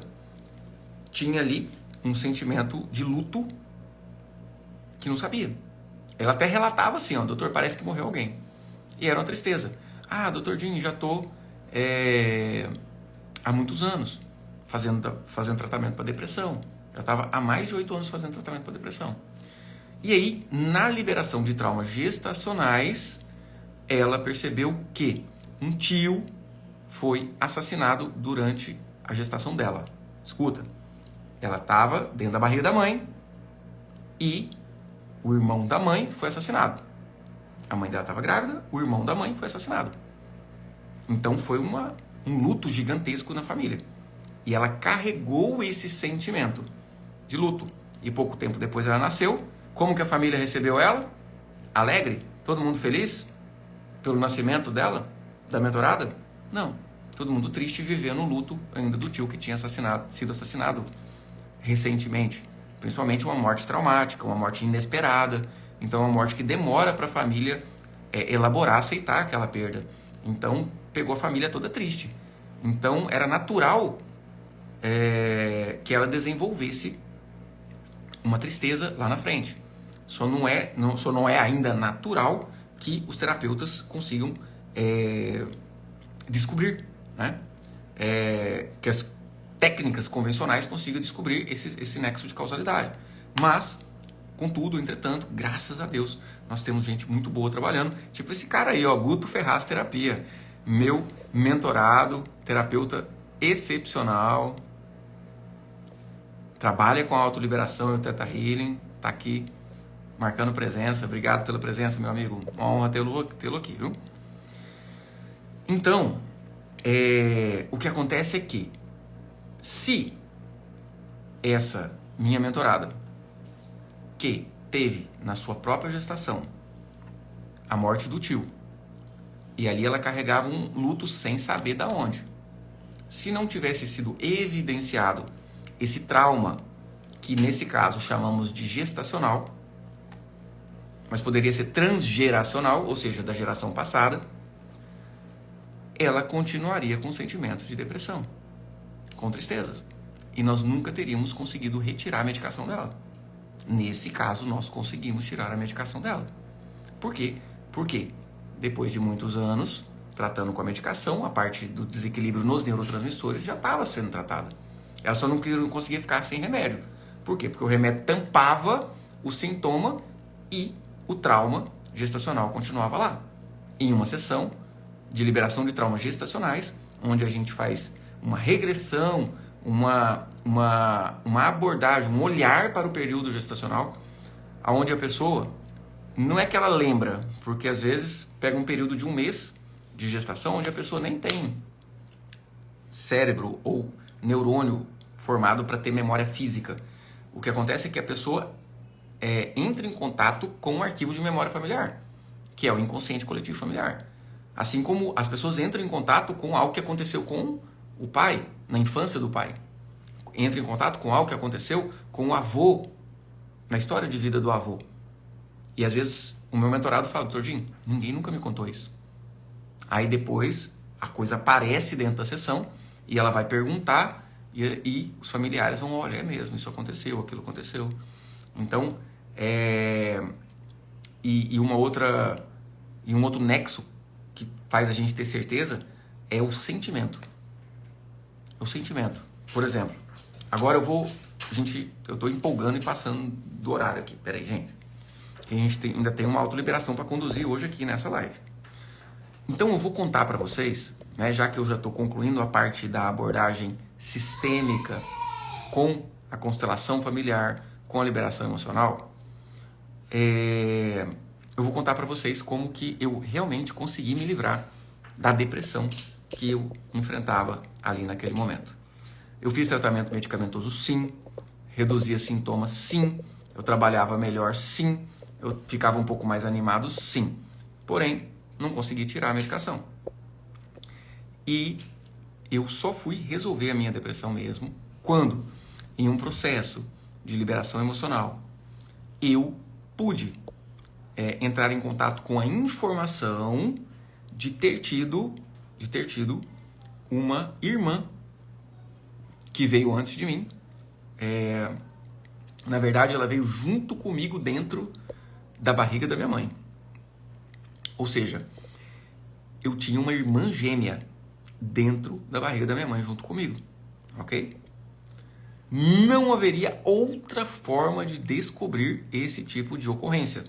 tinha ali um sentimento de luto que não sabia. Ela até relatava assim, doutor, parece que morreu alguém. E era uma tristeza. Doutor Dinho, já estou há muitos anos fazendo tratamento para depressão. Já estava há mais de 8 anos fazendo tratamento para depressão. E aí, na liberação de traumas gestacionais, ela percebeu que um tio foi assassinado durante a gestação dela. Escuta, ela estava dentro da barriga da mãe e o irmão da mãe foi assassinado. A mãe dela estava grávida, o irmão da mãe foi assassinado. Então foi um luto gigantesco na família. E ela carregou esse sentimento de luto. E pouco tempo depois ela nasceu. Como que a família recebeu ela? Alegre? Todo mundo feliz? Pelo nascimento dela? Da mentorada? Não. Todo mundo triste, vivendo o luto ainda do tio que tinha sido assassinado recentemente. Principalmente uma morte traumática, uma morte inesperada. Então, uma morte que demora para a família elaborar, aceitar aquela perda. Então, pegou a família toda triste. Então, era natural que ela desenvolvesse uma tristeza lá na frente. Só não é ainda natural que os terapeutas consigam descobrir, né? Que as técnicas convencionais consigam descobrir esse nexo de causalidade. Mas, contudo, entretanto, graças a Deus, nós temos gente muito boa trabalhando. Tipo esse cara aí, ó, Guto Ferraz Terapia. Meu mentorado, terapeuta excepcional. Trabalha com a autoliberação e o Theta Healing. Tá aqui, marcando presença. Obrigado pela presença, meu amigo. Uma honra tê-lo aqui, viu? Então, o que acontece é que, se essa minha mentorada, que teve na sua própria gestação a morte do tio, e ali ela carregava um luto sem saber de onde, se não tivesse sido evidenciado esse trauma, que nesse caso chamamos de gestacional, mas poderia ser transgeracional, ou seja, da geração passada, ela continuaria com sentimentos de depressão, com tristezas. E nós nunca teríamos conseguido retirar a medicação dela. Nesse caso, nós conseguimos tirar a medicação dela. Por quê? Porque depois de muitos anos tratando com a medicação, a parte do desequilíbrio nos neurotransmissores já estava sendo tratada. Ela só não conseguia ficar sem remédio. Por quê? Porque o remédio tampava o sintoma e o trauma gestacional continuava lá. Em uma sessão de liberação de traumas gestacionais, onde a gente faz uma regressão, uma abordagem, um olhar para o período gestacional, onde a pessoa, não é que ela lembra, porque às vezes pega um período de 1 mês de gestação, onde a pessoa nem tem cérebro ou neurônio formado para ter memória física. O que acontece é que a pessoa entra em contato com um arquivo de memória familiar, que é o inconsciente coletivo familiar. Assim como as pessoas entram em contato com algo que aconteceu com o pai, na infância do pai. Entra em contato com algo que aconteceu com o avô, na história de vida do avô. E às vezes o meu mentorado fala, doutor Jim, ninguém nunca me contou isso. Aí depois a coisa aparece dentro da sessão e ela vai perguntar e os familiares vão, olha, é mesmo, isso aconteceu, aquilo aconteceu. Então, e um outro nexo que faz a gente ter certeza é o sentimento. É o sentimento. Por exemplo, agora eu estou empolgando e passando do horário aqui. Peraí, gente. A gente ainda tem uma autoliberação para conduzir hoje aqui nessa live. Então eu vou contar para vocês, né, já que eu já estou concluindo a parte da abordagem sistêmica com a constelação familiar, com a liberação emocional, eu vou contar para vocês como que eu realmente consegui me livrar da depressão que eu enfrentava ali naquele momento. Eu fiz tratamento medicamentoso, sim. Reduzia sintomas, sim. Eu trabalhava melhor, sim. Eu ficava um pouco mais animado, sim. Porém, não consegui tirar a medicação. E eu só fui resolver a minha depressão mesmo quando, em um processo de liberação emocional, eu pude entrar em contato com a informação de ter tido uma irmã que veio antes de mim. Na verdade, ela veio junto comigo dentro da barriga da minha mãe. Ou seja, eu tinha uma irmã gêmea dentro da barriga da minha mãe junto comigo, ok? Não haveria outra forma de descobrir esse tipo de ocorrência,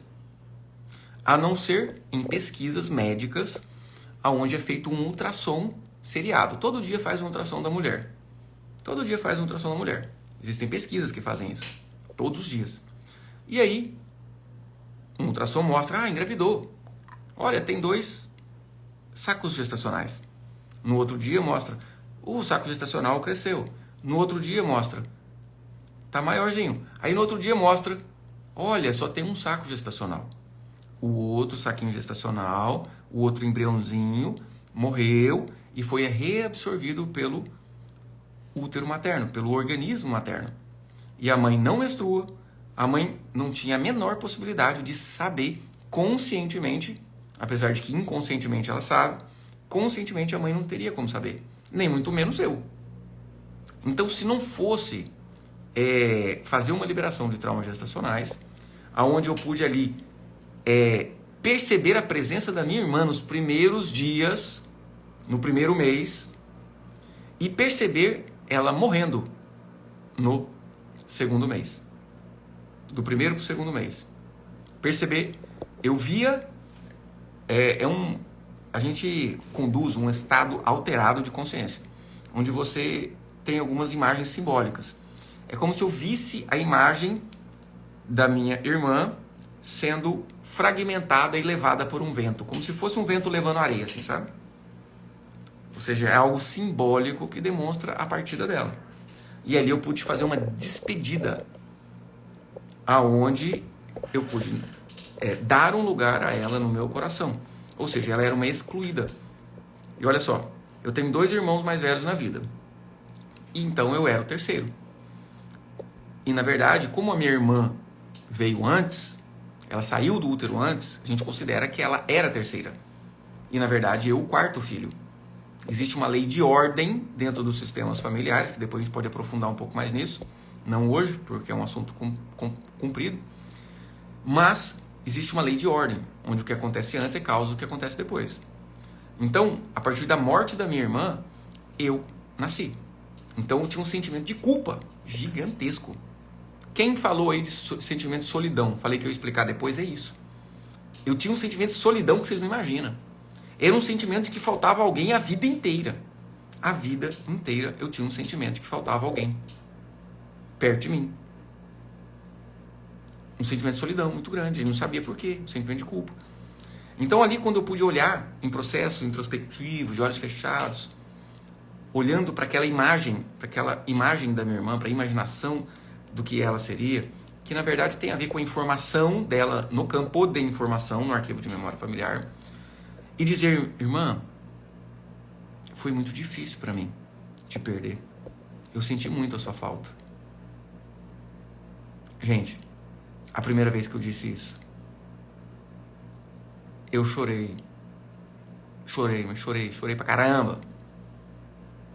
a não ser em pesquisas médicas, onde é feito um ultrassom seriado. Todo dia faz um ultrassom da mulher. Todo dia faz um ultrassom da mulher. Existem pesquisas que fazem isso, todos os dias. E aí, um ultrassom mostra, engravidou. Olha, tem 2 sacos gestacionais. No outro dia mostra, o saco gestacional cresceu. No outro dia mostra, tá maiorzinho. Aí no outro dia mostra, olha, só tem um saco gestacional. O outro saquinho gestacional, o outro embriãozinho morreu e foi reabsorvido pelo útero materno, pelo organismo materno. E a mãe não menstrua, a mãe não tinha a menor possibilidade de saber conscientemente, apesar de que inconscientemente ela sabe, conscientemente a mãe não teria como saber, nem muito menos eu. Então, se não fosse fazer uma liberação de traumas gestacionais, aonde eu pude ali perceber a presença da minha irmã nos primeiros dias, no primeiro mês, e perceber ela morrendo no segundo mês. Do primeiro para o segundo mês. Perceber, eu via, a gente conduz um estado alterado de consciência, onde você tem algumas imagens simbólicas. É como se eu visse a imagem da minha irmã sendo fragmentada e levada por um vento, como se fosse um vento levando areia, assim, sabe? Ou seja, é algo simbólico que demonstra a partida dela. E ali eu pude fazer uma despedida, aonde eu pude dar um lugar a ela no meu coração. Ou seja, ela era uma excluída. E olha só, eu tenho 2 irmãos mais velhos na vida. E então eu era o terceiro. E na verdade, como a minha irmã veio antes, ela saiu do útero antes, a gente considera que ela era a terceira. E na verdade eu o 4º filho. Existe uma lei de ordem dentro dos sistemas familiares, que depois a gente pode aprofundar um pouco mais nisso. Não hoje, porque é um assunto comprido. Mas existe uma lei de ordem, onde o que acontece antes é causa do que acontece depois. Então, a partir da morte da minha irmã, eu nasci. Então eu tinha um sentimento de culpa gigantesco. Quem falou aí de sentimento de solidão, falei que eu ia explicar depois, é isso. Eu tinha um sentimento de solidão que vocês não imaginam. Era um sentimento de que faltava alguém a vida inteira. A vida inteira eu tinha um sentimento de que faltava alguém perto de mim. Um sentimento de solidão muito grande, eu não sabia por quê, um sentimento de culpa. Então ali quando eu pude olhar em processo introspectivo, de olhos fechados, olhando para aquela imagem da minha irmã, para a imaginação do que ela seria, que na verdade tem a ver com a informação dela no campo de informação, no arquivo de memória familiar, e dizer, irmã, foi muito difícil para mim te perder. Eu senti muito a sua falta. Gente, a primeira vez que eu disse isso, eu chorei. Chorei pra caramba.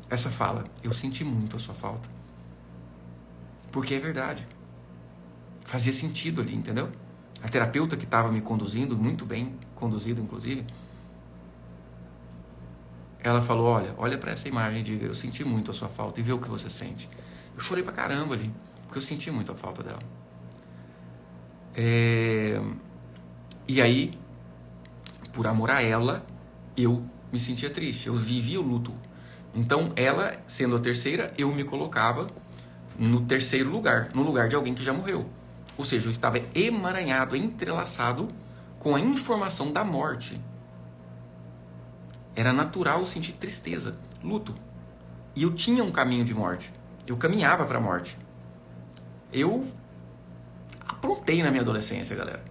Essa fala, eu senti muito a sua falta. Porque é verdade. Fazia sentido ali, entendeu? A terapeuta que estava me conduzindo, muito bem conduzida, inclusive, ela falou, olha para essa imagem e diga, eu senti muito a sua falta e vê o que você sente. Eu chorei pra caramba ali, porque eu senti muito a falta dela. E aí, por amor a ela, eu me sentia triste, eu vivia o luto. Então, ela, sendo a terceira, eu me colocava no terceiro lugar, no lugar de alguém que já morreu. Ou seja, eu estava emaranhado, entrelaçado com a informação da morte. Era natural sentir tristeza, luto. E eu tinha um caminho de morte. Eu caminhava para a morte. Eu aprontei na minha adolescência, galera.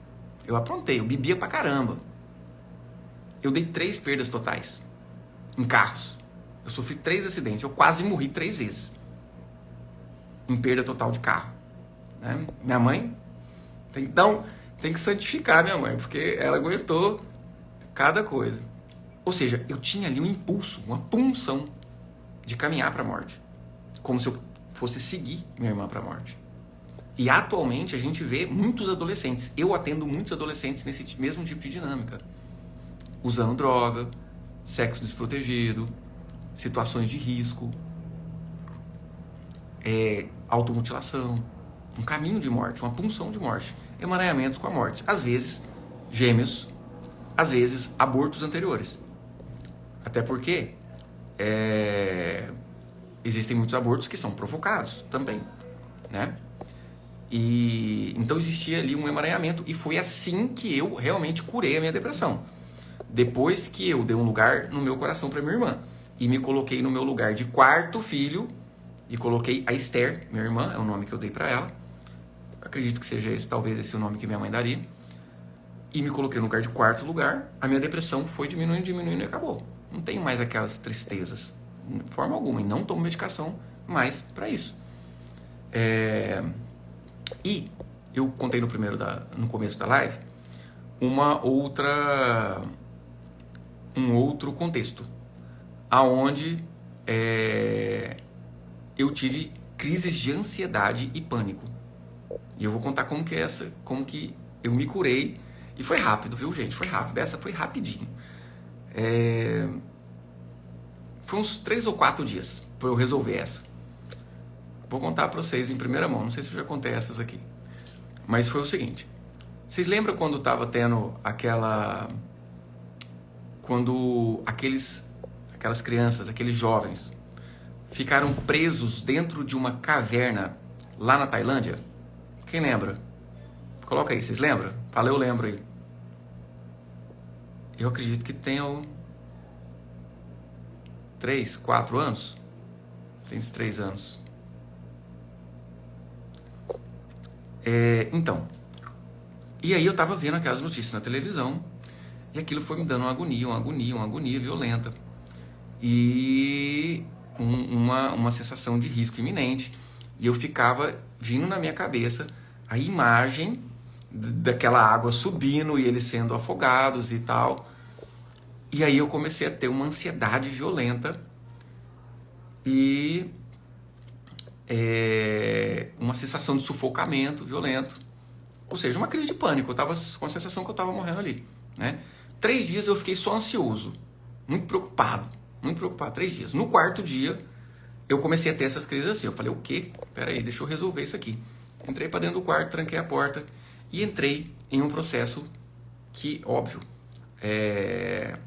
Eu bebia pra caramba. Eu dei 3 perdas totais em carros. Eu sofri 3 acidentes. Eu quase morri 3 vezes em perda total de carro. Né? Minha mãe, então, tem que santificar minha mãe, porque ela aguentou cada coisa. Ou seja, eu tinha ali um impulso, uma punção de caminhar para a morte. Como se eu fosse seguir minha irmã para a morte. E atualmente a gente vê muitos adolescentes. Eu atendo muitos adolescentes nesse mesmo tipo de dinâmica. Usando droga, sexo desprotegido, situações de risco. automutilação, um caminho de morte, uma punção de morte, emaranhamentos com a morte. Às vezes, gêmeos, às vezes, abortos anteriores. Até porque existem muitos abortos que são provocados também, né? E então existia ali um emaranhamento e foi assim que eu realmente curei a minha depressão. Depois que eu dei um lugar no meu coração para minha irmã e me coloquei no meu lugar de quarto filho e coloquei a Esther, minha irmã, é o nome que eu dei para ela. Acredito que seja esse, talvez esse o nome que minha mãe daria. E me coloquei no lugar de quarto lugar, a minha depressão foi diminuindo, diminuindo e acabou. Não tenho mais aquelas tristezas, de forma alguma, e não tomo medicação mais para isso. E eu contei no começo da live um outro contexto, aonde eu tive crises de ansiedade e pânico. E eu vou contar como que eu me curei. E foi rápido, viu, gente? Foi rápido. Essa foi rapidinho. Foi uns 3 ou 4 dias para eu resolver essa. Vou contar para vocês em primeira mão. Não sei se eu já contei essas aqui. Mas foi o seguinte. Vocês lembram quando estava tendo quando aquelas crianças, aqueles jovens, ficaram presos dentro de uma caverna lá na Tailândia? Quem lembra? Coloca aí, vocês lembram? Fala, eu lembro aí. Eu acredito que tenham 3, 4 anos. Tem esses 3 anos. Então, e aí eu tava vendo aquelas notícias na televisão e aquilo foi me dando uma agonia violenta e uma sensação de risco iminente, e eu ficava vindo na minha cabeça a imagem daquela água subindo e eles sendo afogados e tal, e aí eu comecei a ter uma ansiedade violenta e uma sensação de sufocamento violento, ou seja, uma crise de pânico. Eu estava com a sensação que eu estava morrendo ali, né? 3 dias eu fiquei só ansioso, muito preocupado, 3 dias. No 4º dia, eu comecei a ter essas crises assim. Eu falei, o quê? Peraí, deixa eu resolver isso aqui. Entrei para dentro do quarto, tranquei a porta e entrei em um processo que, óbvio,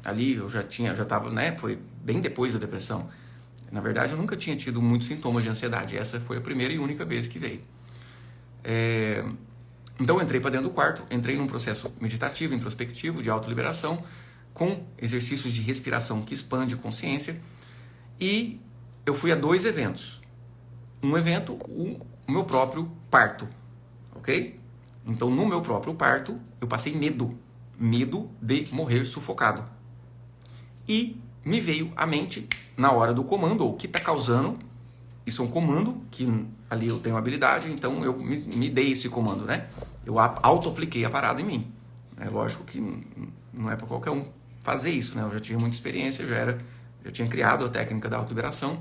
ali eu já estava, né? Foi bem depois da depressão. Na verdade, eu nunca tinha tido muitos sintomas de ansiedade. Essa foi a primeira e única vez que veio. Então, eu entrei para dentro do quarto, entrei num processo meditativo, introspectivo, de autoliberação, com exercícios de respiração que expande a consciência. E eu fui a 2 eventos. Um evento, o meu próprio parto, ok? Então, no meu próprio parto, eu passei medo de morrer sufocado. E me veio à mente, na hora do comando, ou o que está causando, isso é um comando, que ali eu tenho habilidade, então eu me dei esse comando, né? Eu auto-apliquei a parada em mim. É lógico que não é para qualquer um fazer isso, né? Eu já tinha muita experiência, já tinha criado a técnica da auto-liberação.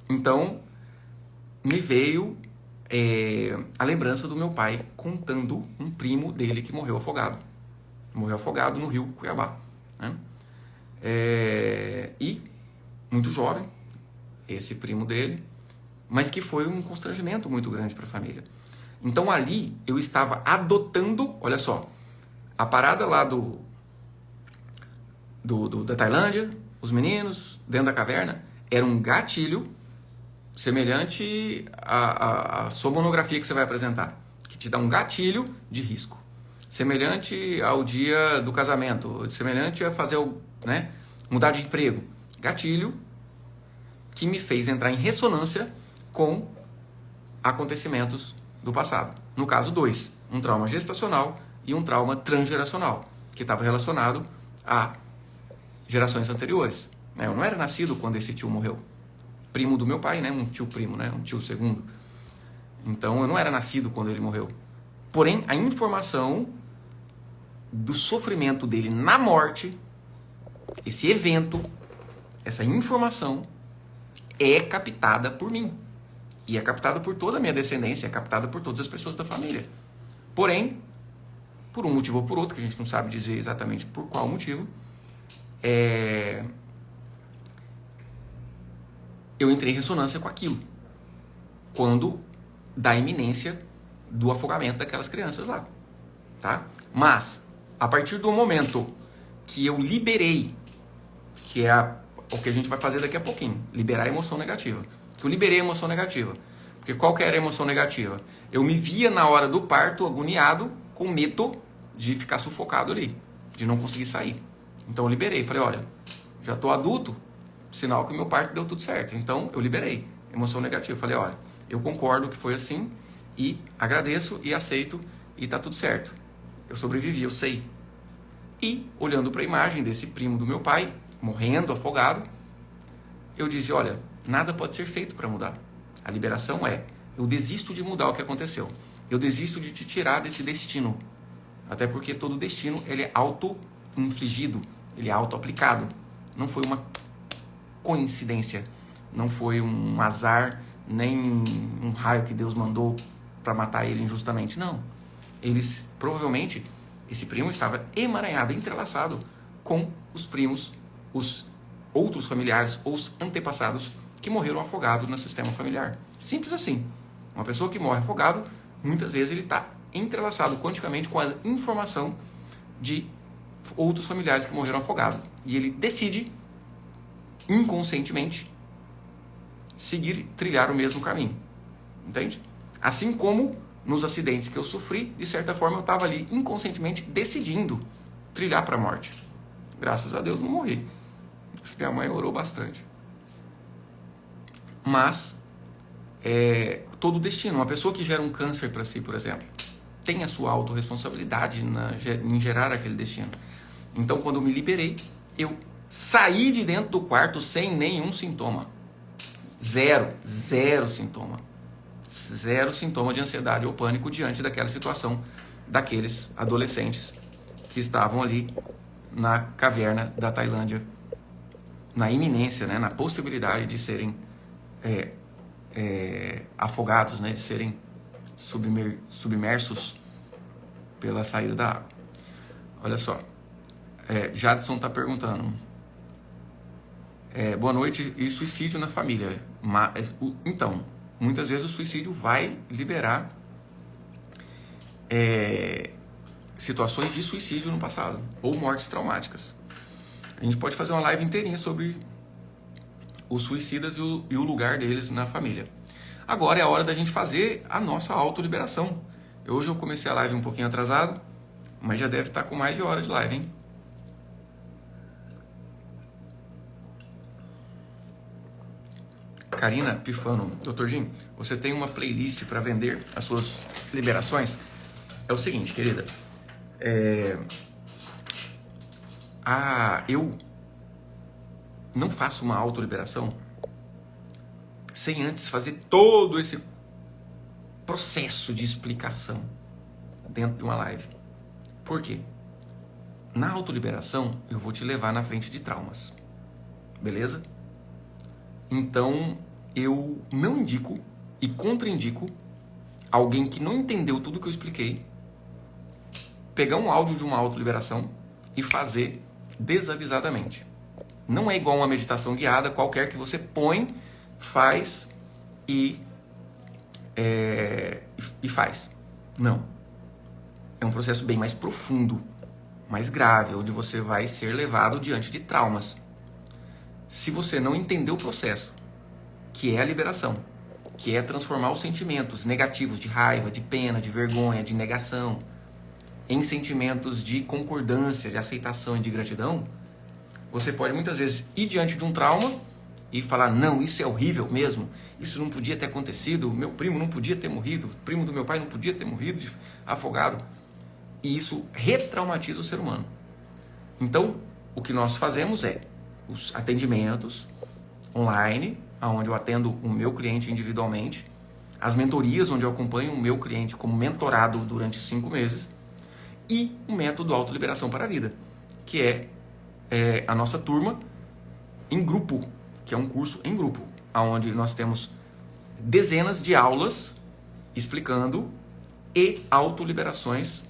Então, me veio a lembrança do meu pai contando um primo dele que morreu afogado. Morreu afogado no rio Cuiabá, né? E muito jovem, esse primo dele, mas que foi um constrangimento muito grande para a família. Então ali eu estava adotando, olha só, a parada lá da Tailândia, os meninos dentro da caverna, era um gatilho semelhante à sua monografia que você vai apresentar, que te dá um gatilho de risco, semelhante ao dia do casamento, semelhante a fazer, né, mudar de emprego, gatilho que me fez entrar em ressonância com acontecimentos do passado. No caso, 2, um trauma gestacional e um trauma transgeracional, que estava relacionado a gerações anteriores. Eu não era nascido quando esse tio morreu. Primo do meu pai, né? Um tio primo, né? Um tio segundo. Então, eu não era nascido quando ele morreu. Porém, a informação do sofrimento dele na morte, esse evento, essa informação, é captada por mim. E é captada por toda a minha descendência, é captada por todas as pessoas da família. Porém, por um motivo ou por outro, que a gente não sabe dizer exatamente por qual motivo, eu entrei em ressonância com aquilo. Quando da iminência do afogamento daquelas crianças lá. Tá? Mas, a partir do momento que eu liberei, que é o que a gente vai fazer daqui a pouquinho, liberar a emoção negativa. Que eu liberei a emoção negativa. Porque qual que era a emoção negativa? Eu me via na hora do parto agoniado, com medo de ficar sufocado ali, de não conseguir sair. Então eu liberei, falei, olha, já estou adulto, sinal que o meu parto deu tudo certo. Então eu liberei emoção negativa. Falei, olha, eu concordo que foi assim e agradeço e aceito e tá tudo certo. Eu sobrevivi, eu sei. E olhando para a imagem desse primo do meu pai, morrendo, afogado, eu disse, olha, nada pode ser feito para mudar. A liberação é, eu desisto de mudar o que aconteceu. Eu desisto de te tirar desse destino. Até porque todo destino ele é auto-infligido, ele é auto-aplicado. Não foi uma coincidência, não foi um azar, nem um raio que Deus mandou para matar ele injustamente. Não. Eles, provavelmente, esse primo estava emaranhado, entrelaçado com os primos, os outros familiares ou os antepassados que morreram afogados no sistema familiar. Simples assim. Uma pessoa que morre afogado, muitas vezes ele está entrelaçado quanticamente com a informação de outros familiares que morreram afogados. E ele decide, inconscientemente, trilhar o mesmo caminho. Entende? Assim como nos acidentes que eu sofri, de certa forma eu estava ali inconscientemente decidindo trilhar para a morte. Graças a Deus não morri. Acho que minha mãe orou bastante. Mas, todo destino, uma pessoa que gera um câncer para si, por exemplo, tem a sua autorresponsabilidade em gerar aquele destino. Então, quando eu me liberei, eu saí de dentro do quarto sem nenhum sintoma. Zero sintoma. Zero sintoma de ansiedade ou pânico diante daquela situação daqueles adolescentes que estavam ali na caverna da Tailândia, na iminência, né, na possibilidade de serem afogados, né, de serem submersos pela saída da água. Olha só, Jadson está perguntando, boa noite, e suicídio na família? Então, muitas vezes o suicídio vai liberar situações de suicídio no passado, ou mortes traumáticas. A gente pode fazer uma live inteirinha sobre os suicidas e o lugar deles na família. Agora é a hora da gente fazer a nossa autoliberação. Hoje eu comecei a live um pouquinho atrasado, mas já deve estar com mais de hora de live, hein? Karina Pifano, Dr. Jim, você tem uma playlist para vender as suas liberações? É o seguinte, querida, eu não faço uma autoliberação sem antes fazer todo esse processo de explicação dentro de uma live. Por quê? Na autoliberação, eu vou te levar na frente de traumas. Beleza? Então, eu não indico e contraindico alguém que não entendeu tudo que eu expliquei pegar um áudio de uma autoliberação e fazer desavisadamente. Não é igual uma meditação guiada qualquer que você põe, faz e faz. Não. É um processo bem mais profundo, mais grave, onde você vai ser levado diante de traumas. Se você não entender o processo, que é a liberação, que é transformar os sentimentos negativos de raiva, de pena, de vergonha, de negação, em sentimentos de concordância, de aceitação e de gratidão, você pode muitas vezes ir diante de um trauma e falar, não, isso é horrível mesmo, isso não podia ter acontecido, meu primo não podia ter morrido, o primo do meu pai não podia ter morrido afogado. E isso retraumatiza o ser humano. Então, o que nós fazemos é os atendimentos online, onde eu atendo o meu cliente individualmente, as mentorias, onde eu acompanho o meu cliente como mentorado durante 5 meses, e o método Autoliberação para a Vida, que é a nossa turma em grupo, que é um curso em grupo, onde nós temos dezenas de aulas explicando e autoliberações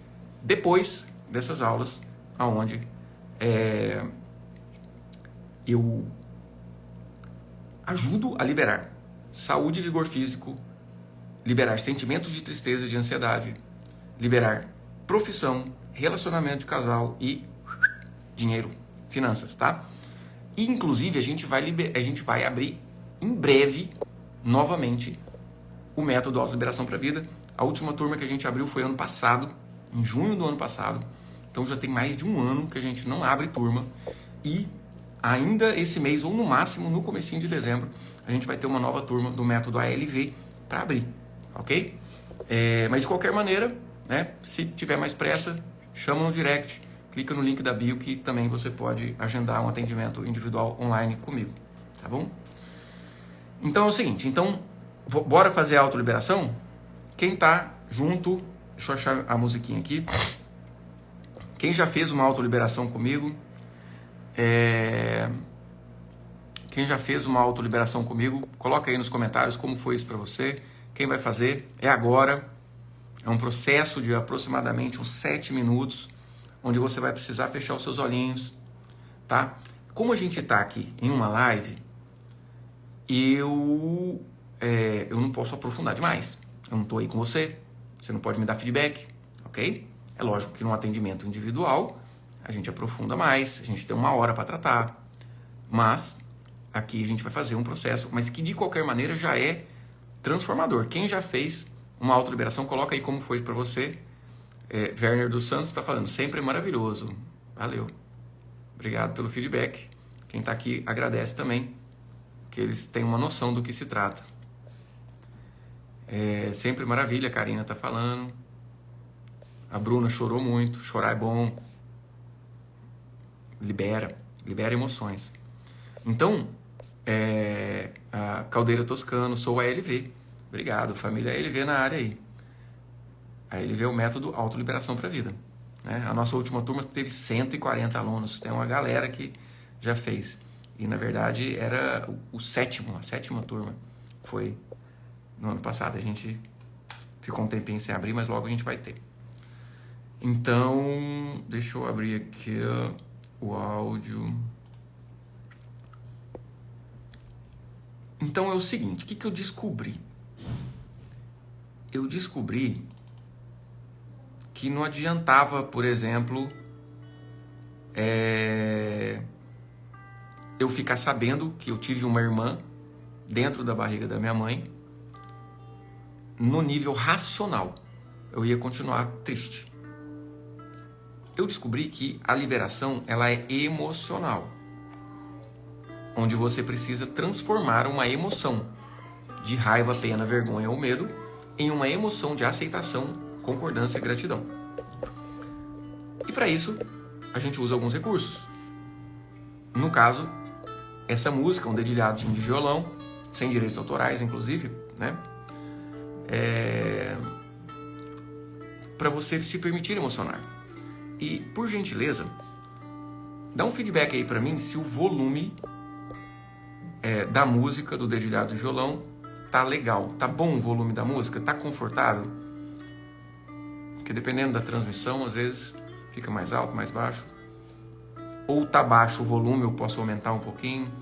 depois dessas aulas, onde eu ajudo a liberar saúde e vigor físico, liberar sentimentos de tristeza e de ansiedade, liberar profissão, relacionamento de casal e dinheiro, finanças, tá? E, inclusive, a gente vai abrir em breve, novamente, o método Autoliberação para a Vida. A última turma que a gente abriu foi ano passado, em junho do ano passado. Então já tem mais de um ano que a gente não abre turma. E ainda esse mês, ou no máximo no comecinho de dezembro, a gente vai ter uma nova turma do método ALV para abrir, ok? Mas de qualquer maneira, né, se tiver mais pressa, chama no direct, clica no link da bio que também você pode agendar um atendimento individual online comigo, tá bom? Então é o seguinte, bora fazer a autoliberação? Quem tá junto, deixa eu achar a musiquinha aqui. Quem já fez uma autoliberação comigo, coloca aí nos comentários como foi isso para você. Quem vai fazer é agora. É um processo de aproximadamente uns 7 minutos, onde você vai precisar fechar os seus olhinhos, tá? Como a gente tá aqui em uma live, eu não posso aprofundar demais. Eu não tô aí com você, você não pode me dar feedback, ok? É lógico que num atendimento individual, a gente aprofunda mais, a gente tem 1 hora para tratar, mas aqui a gente vai fazer um processo, mas que de qualquer maneira já é transformador. Quem já fez uma autoliberação, coloca aí como foi para você. Werner dos Santos está falando, sempre é maravilhoso. Valeu. Obrigado pelo feedback. Quem está aqui agradece também, que eles têm uma noção do que se trata. Sempre maravilha, a Karina está falando. A Bruna chorou muito. Chorar é bom. Libera emoções. Então, a Caldeira Toscano, sou a ALV. Obrigado, família ALV na área aí. A ALV é o método Autoliberação para a Vida, né? A nossa última turma teve 140 alunos. Tem uma galera que já fez. E, na verdade, era a sétima turma. Foi no ano passado. A gente ficou um tempinho sem abrir, mas logo a gente vai ter. Então, deixa eu abrir aqui o áudio. Então, é o seguinte, o que eu descobri? Eu descobri que não adiantava, por exemplo, eu ficar sabendo que eu tive uma irmã dentro da barriga da minha mãe, no nível racional. Eu ia continuar triste. Eu descobri que a liberação, ela é emocional, onde você precisa transformar uma emoção de raiva, pena, vergonha ou medo em uma emoção de aceitação, concordância e gratidão. E para isso, a gente usa alguns recursos. No caso, essa música, um dedilhadinho de violão, sem direitos autorais, inclusive, né? Para você se permitir emocionar. E, por gentileza, dá um feedback aí para mim se o volume da música, do dedilhado de violão, tá legal. Tá bom o volume da música? Tá confortável? Porque dependendo da transmissão, às vezes fica mais alto, mais baixo. Ou tá baixo o volume, eu posso aumentar um pouquinho.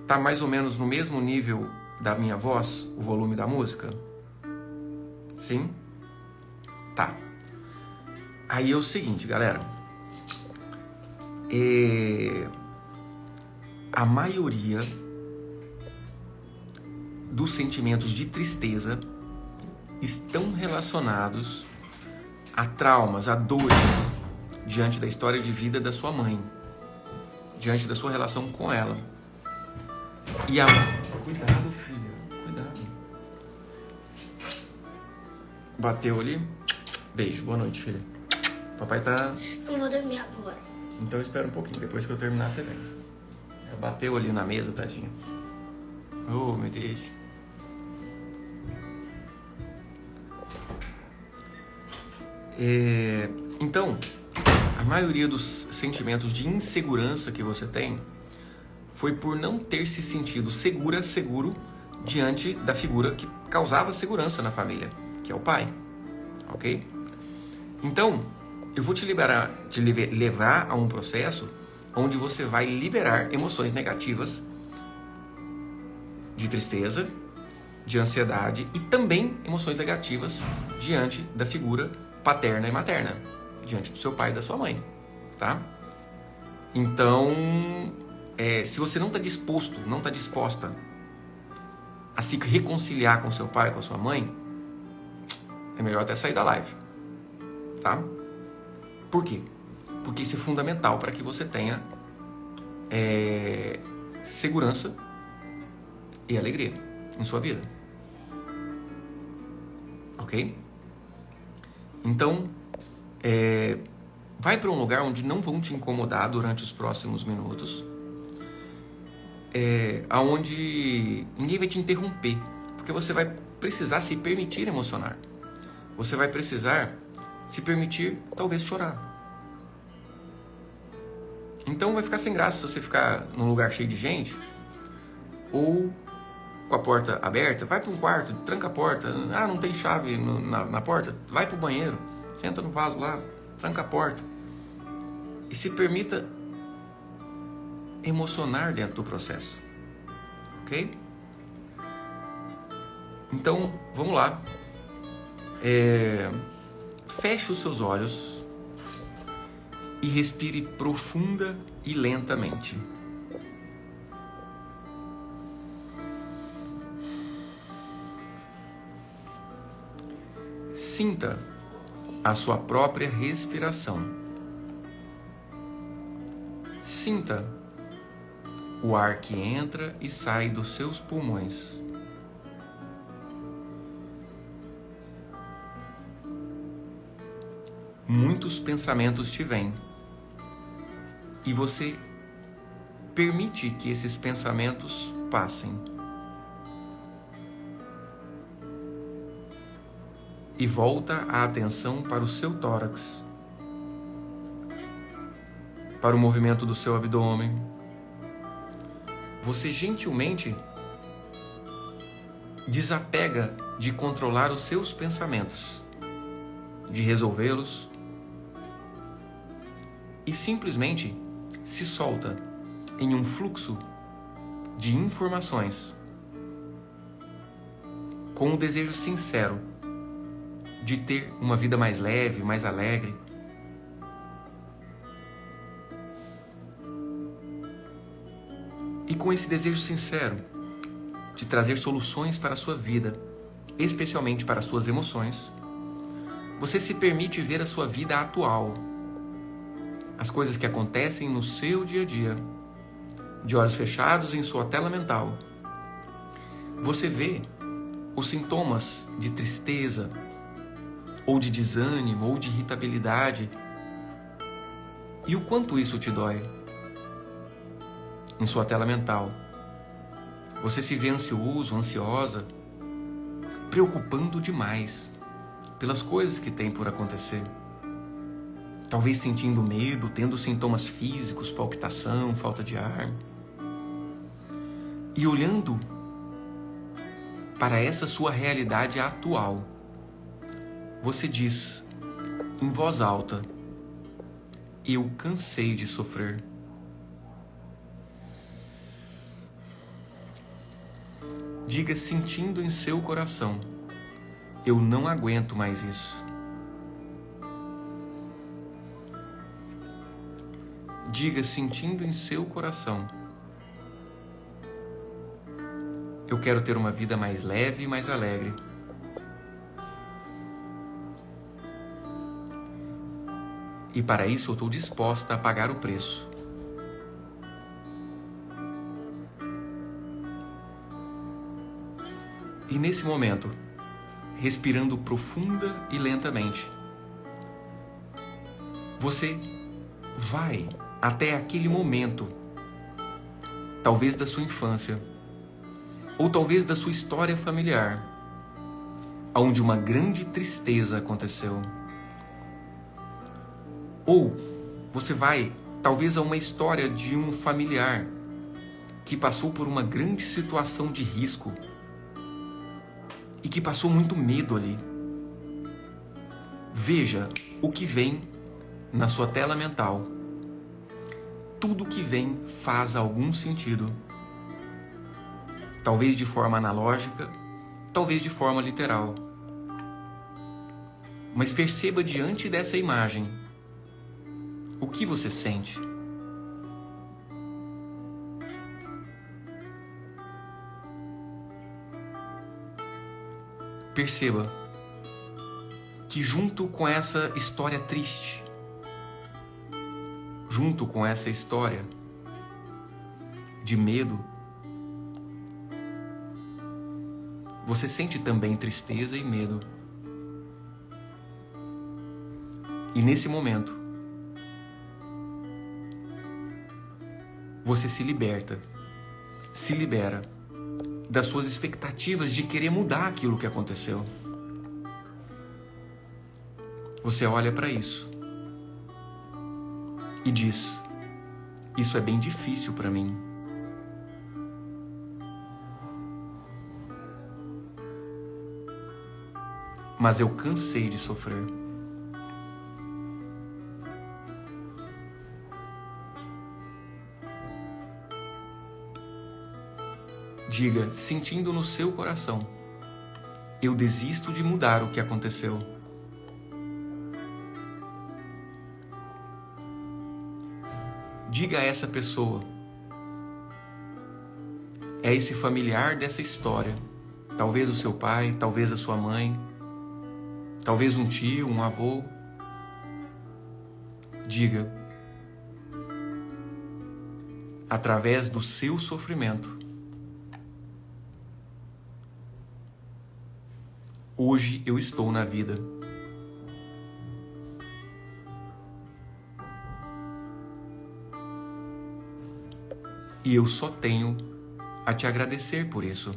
Tá mais ou menos no mesmo nível da minha voz, o volume da música? Sim? Tá. Aí é o seguinte, galera. A maioria dos sentimentos de tristeza estão relacionados a traumas, a dores diante da história de vida da sua mãe, diante da sua relação com ela. Cuidado, filha, cuidado. Bateu ali. Beijo, boa noite, filha. Papai tá... Não vou dormir agora. Então espera um pouquinho, depois que eu terminar você vem. Bateu ali na mesa, tadinha. Oh, meu Deus. Então, a maioria dos sentimentos de insegurança que você tem foi por não ter se sentido seguro diante da figura que causava segurança na família, que é o pai, ok? Então, eu vou te levar a um processo onde você vai liberar emoções negativas de tristeza, de ansiedade e também emoções negativas diante da figura paterna e materna, diante do seu pai e da sua mãe, tá? Então, se você não está disposto, não está disposta a se reconciliar com seu pai, com a sua mãe, é melhor até sair da live, tá? Por quê? Porque isso é fundamental para que você tenha segurança e alegria em sua vida. Ok? Então, vai para um lugar onde não vão te incomodar durante os próximos minutos, aonde ninguém vai te interromper, porque você vai precisar se permitir emocionar. Você vai precisar se permitir, talvez, chorar. Então vai ficar sem graça se você ficar num lugar cheio de gente ou com a porta aberta. Vai para um quarto, tranca a porta. Ah, não tem chave na porta? Vai para o banheiro, senta no vaso lá, tranca a porta. E se permita emocionar dentro do processo. Ok? Então, vamos lá. Feche os seus olhos e respire profunda e lentamente. Sinta a sua própria respiração. Sinta o ar que entra e sai dos seus pulmões. Muitos pensamentos te vêm e você permite que esses pensamentos passem. E volta a atenção para o seu tórax, para o movimento do seu abdômen. Você gentilmente desapega de controlar os seus pensamentos, de resolvê-los, e simplesmente se solta em um fluxo de informações com um desejo sincero de ter uma vida mais leve, mais alegre. E com esse desejo sincero de trazer soluções para a sua vida, especialmente para as suas emoções, você se permite ver a sua vida atual, as coisas que acontecem no seu dia a dia, de olhos fechados em sua tela mental. Você vê os sintomas de tristeza, ou de desânimo, ou de irritabilidade, e o quanto isso te dói em sua tela mental. Você se vê ansioso, ansiosa, preocupando demais pelas coisas que tem por acontecer. Talvez sentindo medo, tendo sintomas físicos, palpitação, falta de ar. E olhando para essa sua realidade atual, você diz em voz alta: eu cansei de sofrer. Diga sentindo em seu coração: eu não aguento mais isso. Diga sentindo em seu coração: eu quero ter uma vida mais leve e mais alegre. E para isso eu estou disposta a pagar o preço. E nesse momento, respirando profunda e lentamente, você vai até aquele momento, talvez da sua infância, ou talvez da sua história familiar, onde uma grande tristeza aconteceu. Ou você vai, talvez, a uma história de um familiar que passou por uma grande situação de risco e que passou muito medo ali. Veja o que vem na sua tela mental. Tudo que vem faz algum sentido. talvez de forma analógica, talvez de forma literal. Mas perceba diante dessa imagem o que você sente. Perceba que junto com essa história triste, junto com essa história de medo, você sente também tristeza e medo. E nesse momento, você se libera das suas expectativas de querer mudar aquilo que aconteceu. Você olha para isso e diz: isso é bem difícil para mim. Mas eu cansei de sofrer. Diga, sentindo no seu coração: eu desisto de mudar o que aconteceu. Diga a essa pessoa, é esse familiar dessa história, talvez o seu pai, talvez a sua mãe, talvez um tio, um avô. Diga, através do seu sofrimento, hoje eu estou na vida. E eu só tenho a te agradecer por isso.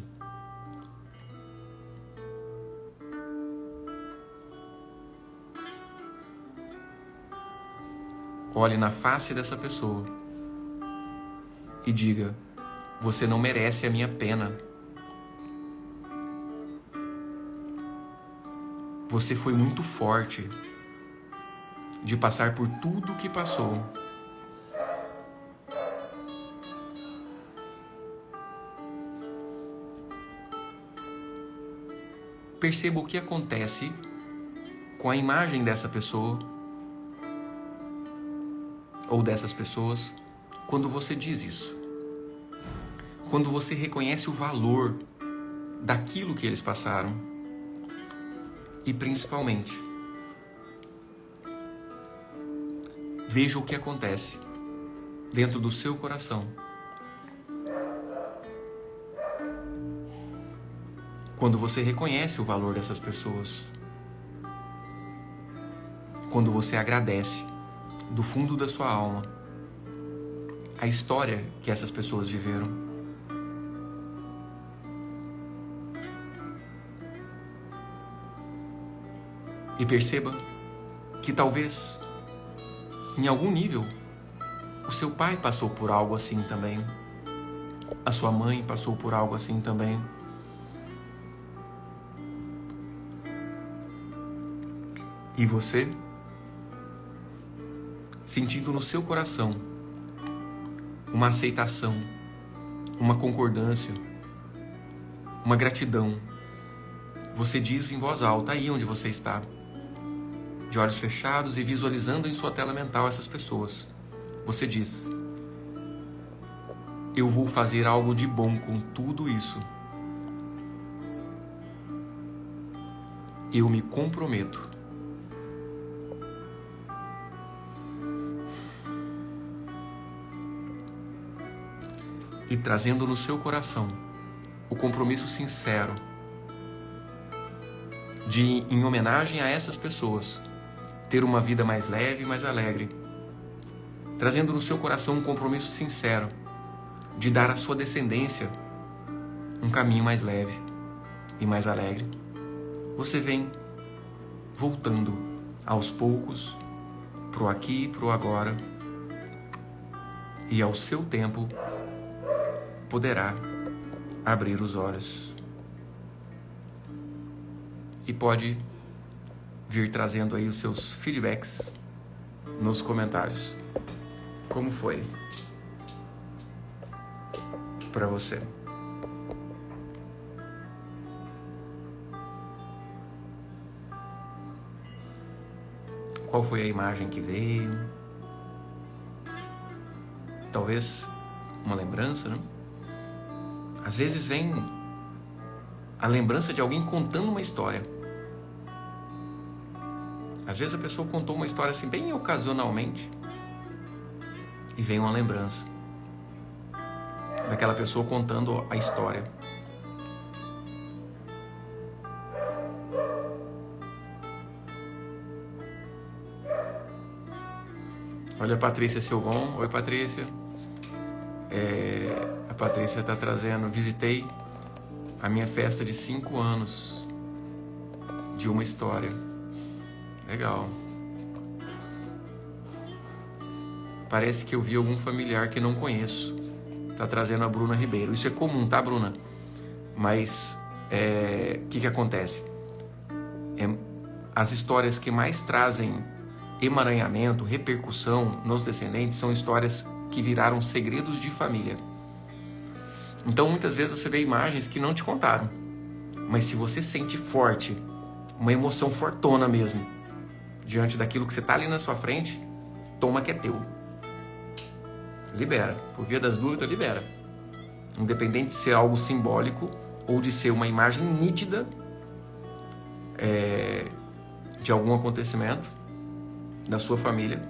Olhe na face dessa pessoa e diga: você não merece a minha pena. Você foi muito forte de passar por tudo que passou. Perceba o que acontece com a imagem dessa pessoa ou dessas pessoas quando você diz isso. Quando você reconhece o valor daquilo que eles passaram. E principalmente, veja o que acontece dentro do seu coração quando você reconhece o valor dessas pessoas, quando você agradece do fundo da sua alma a história que essas pessoas viveram. E perceba que talvez, em algum nível, o seu pai passou por algo assim também, a sua mãe passou por algo assim também. E você, sentindo no seu coração uma aceitação, uma concordância, uma gratidão, você diz em voz alta, aí onde você está, de olhos fechados e visualizando em sua tela mental essas pessoas, você diz: eu vou fazer algo de bom com tudo isso. Eu me comprometo. E trazendo no seu coração o compromisso sincero de, em homenagem a essas pessoas, ter uma vida mais leve e mais alegre. Trazendo no seu coração um compromisso sincero de dar à sua descendência um caminho mais leve e mais alegre. Você vem voltando aos poucos pro aqui e pro agora, e ao seu tempo poderá abrir os olhos. E pode vir trazendo aí os seus feedbacks nos comentários. Como foi para você? Qual foi a imagem que veio? Talvez uma lembrança, né? Às vezes vem a lembrança de alguém contando uma história. Às vezes a pessoa contou uma história assim, bem ocasionalmente, e vem uma lembrança daquela pessoa contando a história. Olha a Patrícia Silvon. Oi, Patrícia. A Patrícia está trazendo, visitei a minha festa de 5 anos de uma história. Legal. Parece que eu vi algum familiar que não conheço. Tá trazendo a Bruna Ribeiro. Isso é comum, tá, Bruna? Mas o que acontece? As histórias que mais trazem emaranhamento, repercussão nos descendentes são histórias que viraram segredos de família. Então muitas vezes você vê imagens que não te contaram, mas se você sente forte, uma emoção fortona mesmo, diante daquilo que você está ali na sua frente, toma que é teu. Libera, por via das dúvidas, libera. Independente de ser algo simbólico ou de ser uma imagem nítida de algum acontecimento da sua família,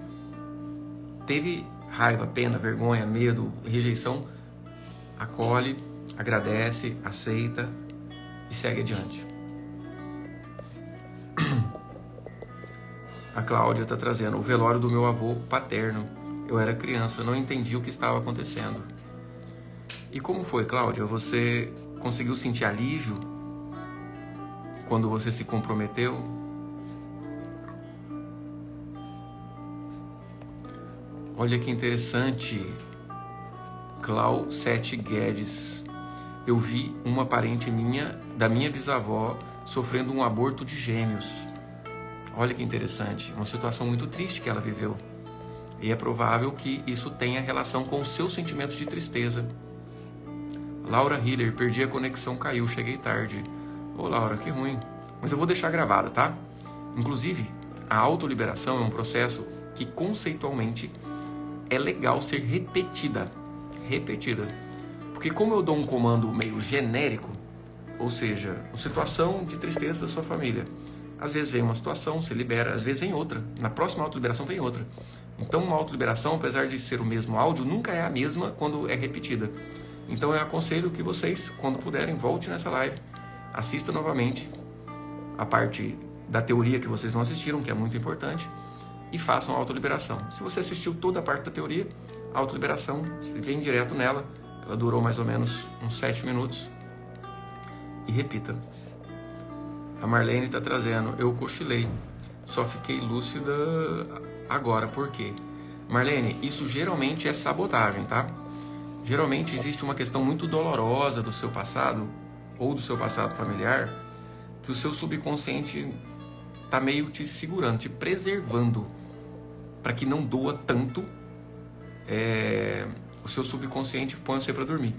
teve raiva, pena, vergonha, medo, rejeição, acolhe, agradece, aceita e segue adiante. A Cláudia está trazendo o velório do meu avô paterno. Eu era criança, não entendi o que estava acontecendo. E como foi, Cláudia? Você conseguiu sentir alívio quando você se comprometeu? Olha que interessante, Clau Sete Guedes. Eu vi uma parente minha, da minha bisavó, sofrendo um aborto de gêmeos. Olha que interessante, uma situação muito triste que ela viveu. E é provável que isso tenha relação com os seus sentimentos de tristeza. Laura Hiller, perdi a conexão, caiu, cheguei tarde. Ô Laura, que ruim. Mas eu vou deixar gravado, tá? Inclusive, a autoliberação é um processo que conceitualmente é legal ser repetida. Porque como eu dou um comando meio genérico, ou seja, uma situação de tristeza da sua família, às vezes vem uma situação, se libera, às vezes vem outra. Na próxima autoliberação vem outra. Então uma autoliberação, apesar de ser o mesmo áudio, nunca é a mesma quando é repetida. Então eu aconselho que vocês, quando puderem, voltem nessa live, assistam novamente a parte da teoria que vocês não assistiram, que é muito importante, e façam a autoliberação. Se você assistiu toda a parte da teoria, a autoliberação, você vem direto nela, ela durou mais ou menos uns 7 minutos, e repita. A Marlene está trazendo, eu cochilei, só fiquei lúcida agora, por quê? Marlene, isso geralmente é sabotagem, tá? Geralmente existe uma questão muito dolorosa do seu passado, ou do seu passado familiar, que o seu subconsciente está meio te segurando, te preservando, para que não doa tanto. O seu subconsciente põe você para dormir.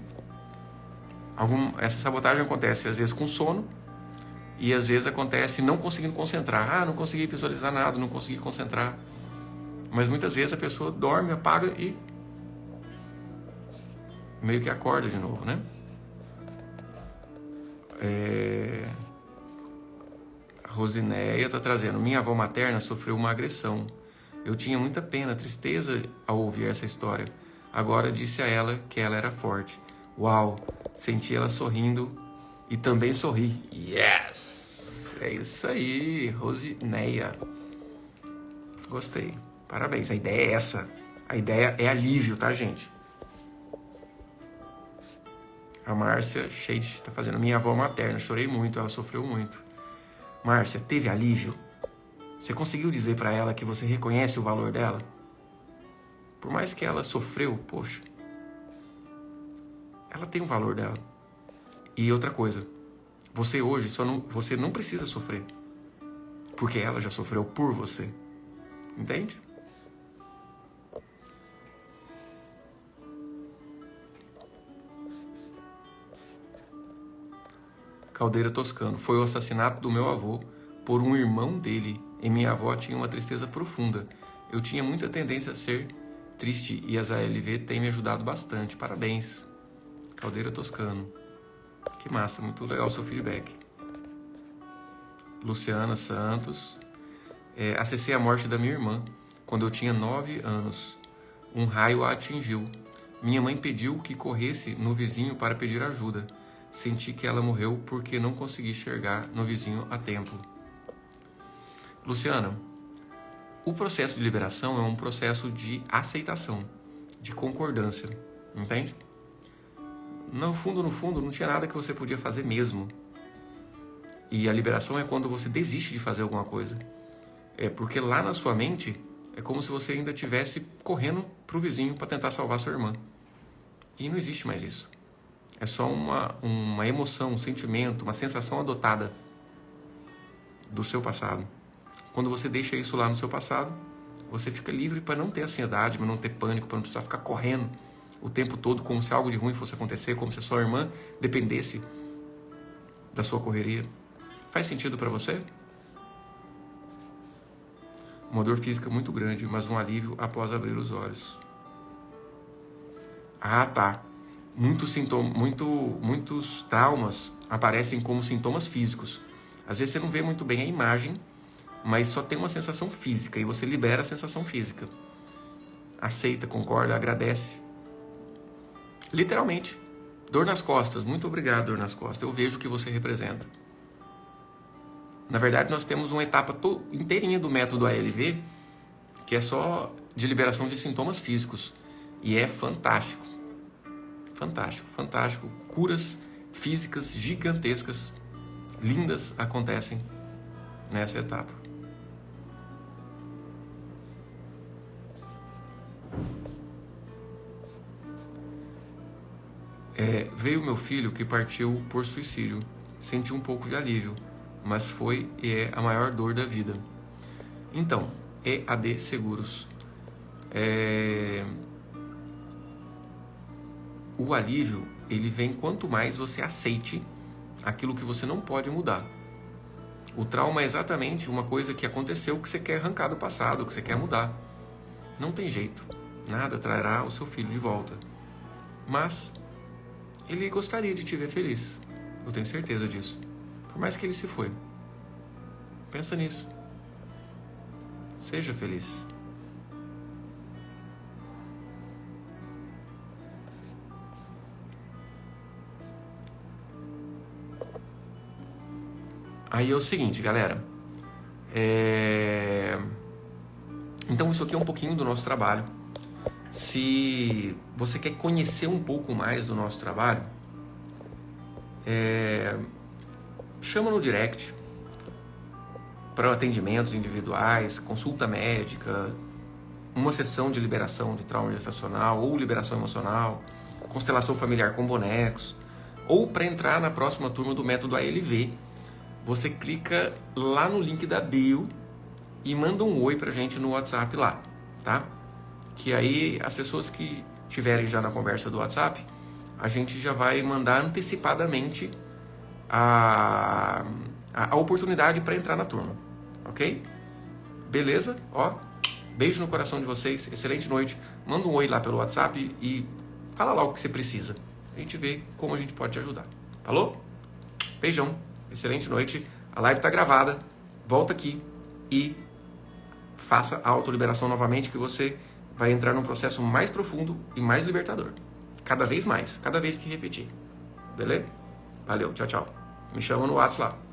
Essa sabotagem acontece às vezes com sono, e às vezes acontece não conseguindo concentrar. Não consegui visualizar nada, não consegui concentrar. Mas muitas vezes a pessoa dorme, apaga e meio que acorda de novo, né? A Rosineia está trazendo, minha avó materna sofreu uma agressão. Eu tinha muita pena, tristeza ao ouvir essa história. Agora disse a ela que ela era forte. Uau, senti ela sorrindo e também sorri. Yes! É isso aí, Rosineia. Gostei. Parabéns, a ideia é essa. A ideia é alívio, tá, gente? A Márcia Shade está fazendo, minha avó materna, chorei muito, ela sofreu muito. Márcia, teve alívio? Você conseguiu dizer para ela que você reconhece o valor dela? Por mais que ela sofreu, poxa, ela tem o valor dela. E outra coisa, você hoje você não precisa sofrer, porque ela já sofreu por você. Entende? Caldeira Toscano, foi o assassinato do meu avô por um irmão dele e minha avó tinha uma tristeza profunda. Eu tinha muita tendência a ser triste e as ALV têm me ajudado bastante. Parabéns, Caldeira Toscano. Que massa, muito legal o seu feedback. Luciana Santos. Acessei a morte da minha irmã quando eu tinha 9 anos. Um raio a atingiu. Minha mãe pediu que corresse no vizinho para pedir ajuda. Senti que ela morreu porque não consegui enxergar no vizinho a tempo. Luciana, o processo de liberação é um processo de aceitação, de concordância, entende? No fundo, não tinha nada que você podia fazer mesmo. E a liberação é quando você desiste de fazer alguma coisa. Porque lá na sua mente é como se você ainda estivesse correndo pro vizinho para tentar salvar sua irmã. E não existe mais isso. É só uma emoção, um sentimento, uma sensação adotada do seu passado. Quando você deixa isso lá no seu passado, você fica livre para não ter ansiedade, para não ter pânico, para não precisar ficar correndo o tempo todo como se algo de ruim fosse acontecer, como se a sua irmã dependesse da sua correria. Faz sentido para você? Uma dor física muito grande, mas um alívio após abrir os olhos. Ah, tá. Muitos traumas aparecem como sintomas físicos. Às vezes você não vê muito bem a imagem, mas só tem uma sensação física e você libera a sensação física. Aceita, concorda, agradece. Literalmente. Dor nas costas. Muito obrigado, dor nas costas. Eu vejo o que você representa. Na verdade, nós temos uma etapa inteirinha do método ALV que é só de liberação de sintomas físicos. E é fantástico. Fantástico, fantástico. Curas físicas gigantescas, lindas, acontecem nessa etapa. Veio meu filho que partiu por suicídio. Senti um pouco de alívio, mas foi e é a maior dor da vida. Então, EAD Seguros. O alívio, ele vem quanto mais você aceite aquilo que você não pode mudar. O trauma é exatamente uma coisa que aconteceu que você quer arrancar do passado, que você quer mudar. Não tem jeito. Nada trará o seu filho de volta. Mas ele gostaria de te ver feliz. Eu tenho certeza disso. Por mais que ele se foi. Pensa nisso. Seja feliz. Aí é o seguinte, galera. Então isso aqui é um pouquinho do nosso trabalho. Se você quer conhecer um pouco mais do nosso trabalho, chama no direct para atendimentos individuais, consulta médica, uma sessão de liberação de trauma gestacional ou liberação emocional, constelação familiar com bonecos, ou para entrar na próxima turma do método ALV, você clica lá no link da bio e manda um oi pra gente no WhatsApp lá, tá? Que aí as pessoas que estiverem já na conversa do WhatsApp, a gente já vai mandar antecipadamente a oportunidade para entrar na turma, ok? Beleza? Ó, beijo no coração de vocês, excelente noite. Manda um oi lá pelo WhatsApp e fala lá o que você precisa. A gente vê como a gente pode te ajudar. Falou? Beijão, excelente noite. A live tá gravada. Volta aqui e faça a autoliberação novamente, que você vai entrar num processo mais profundo e mais libertador. Cada vez mais, cada vez que repetir. Beleza? Valeu, tchau, tchau. Me chama no WhatsApp lá.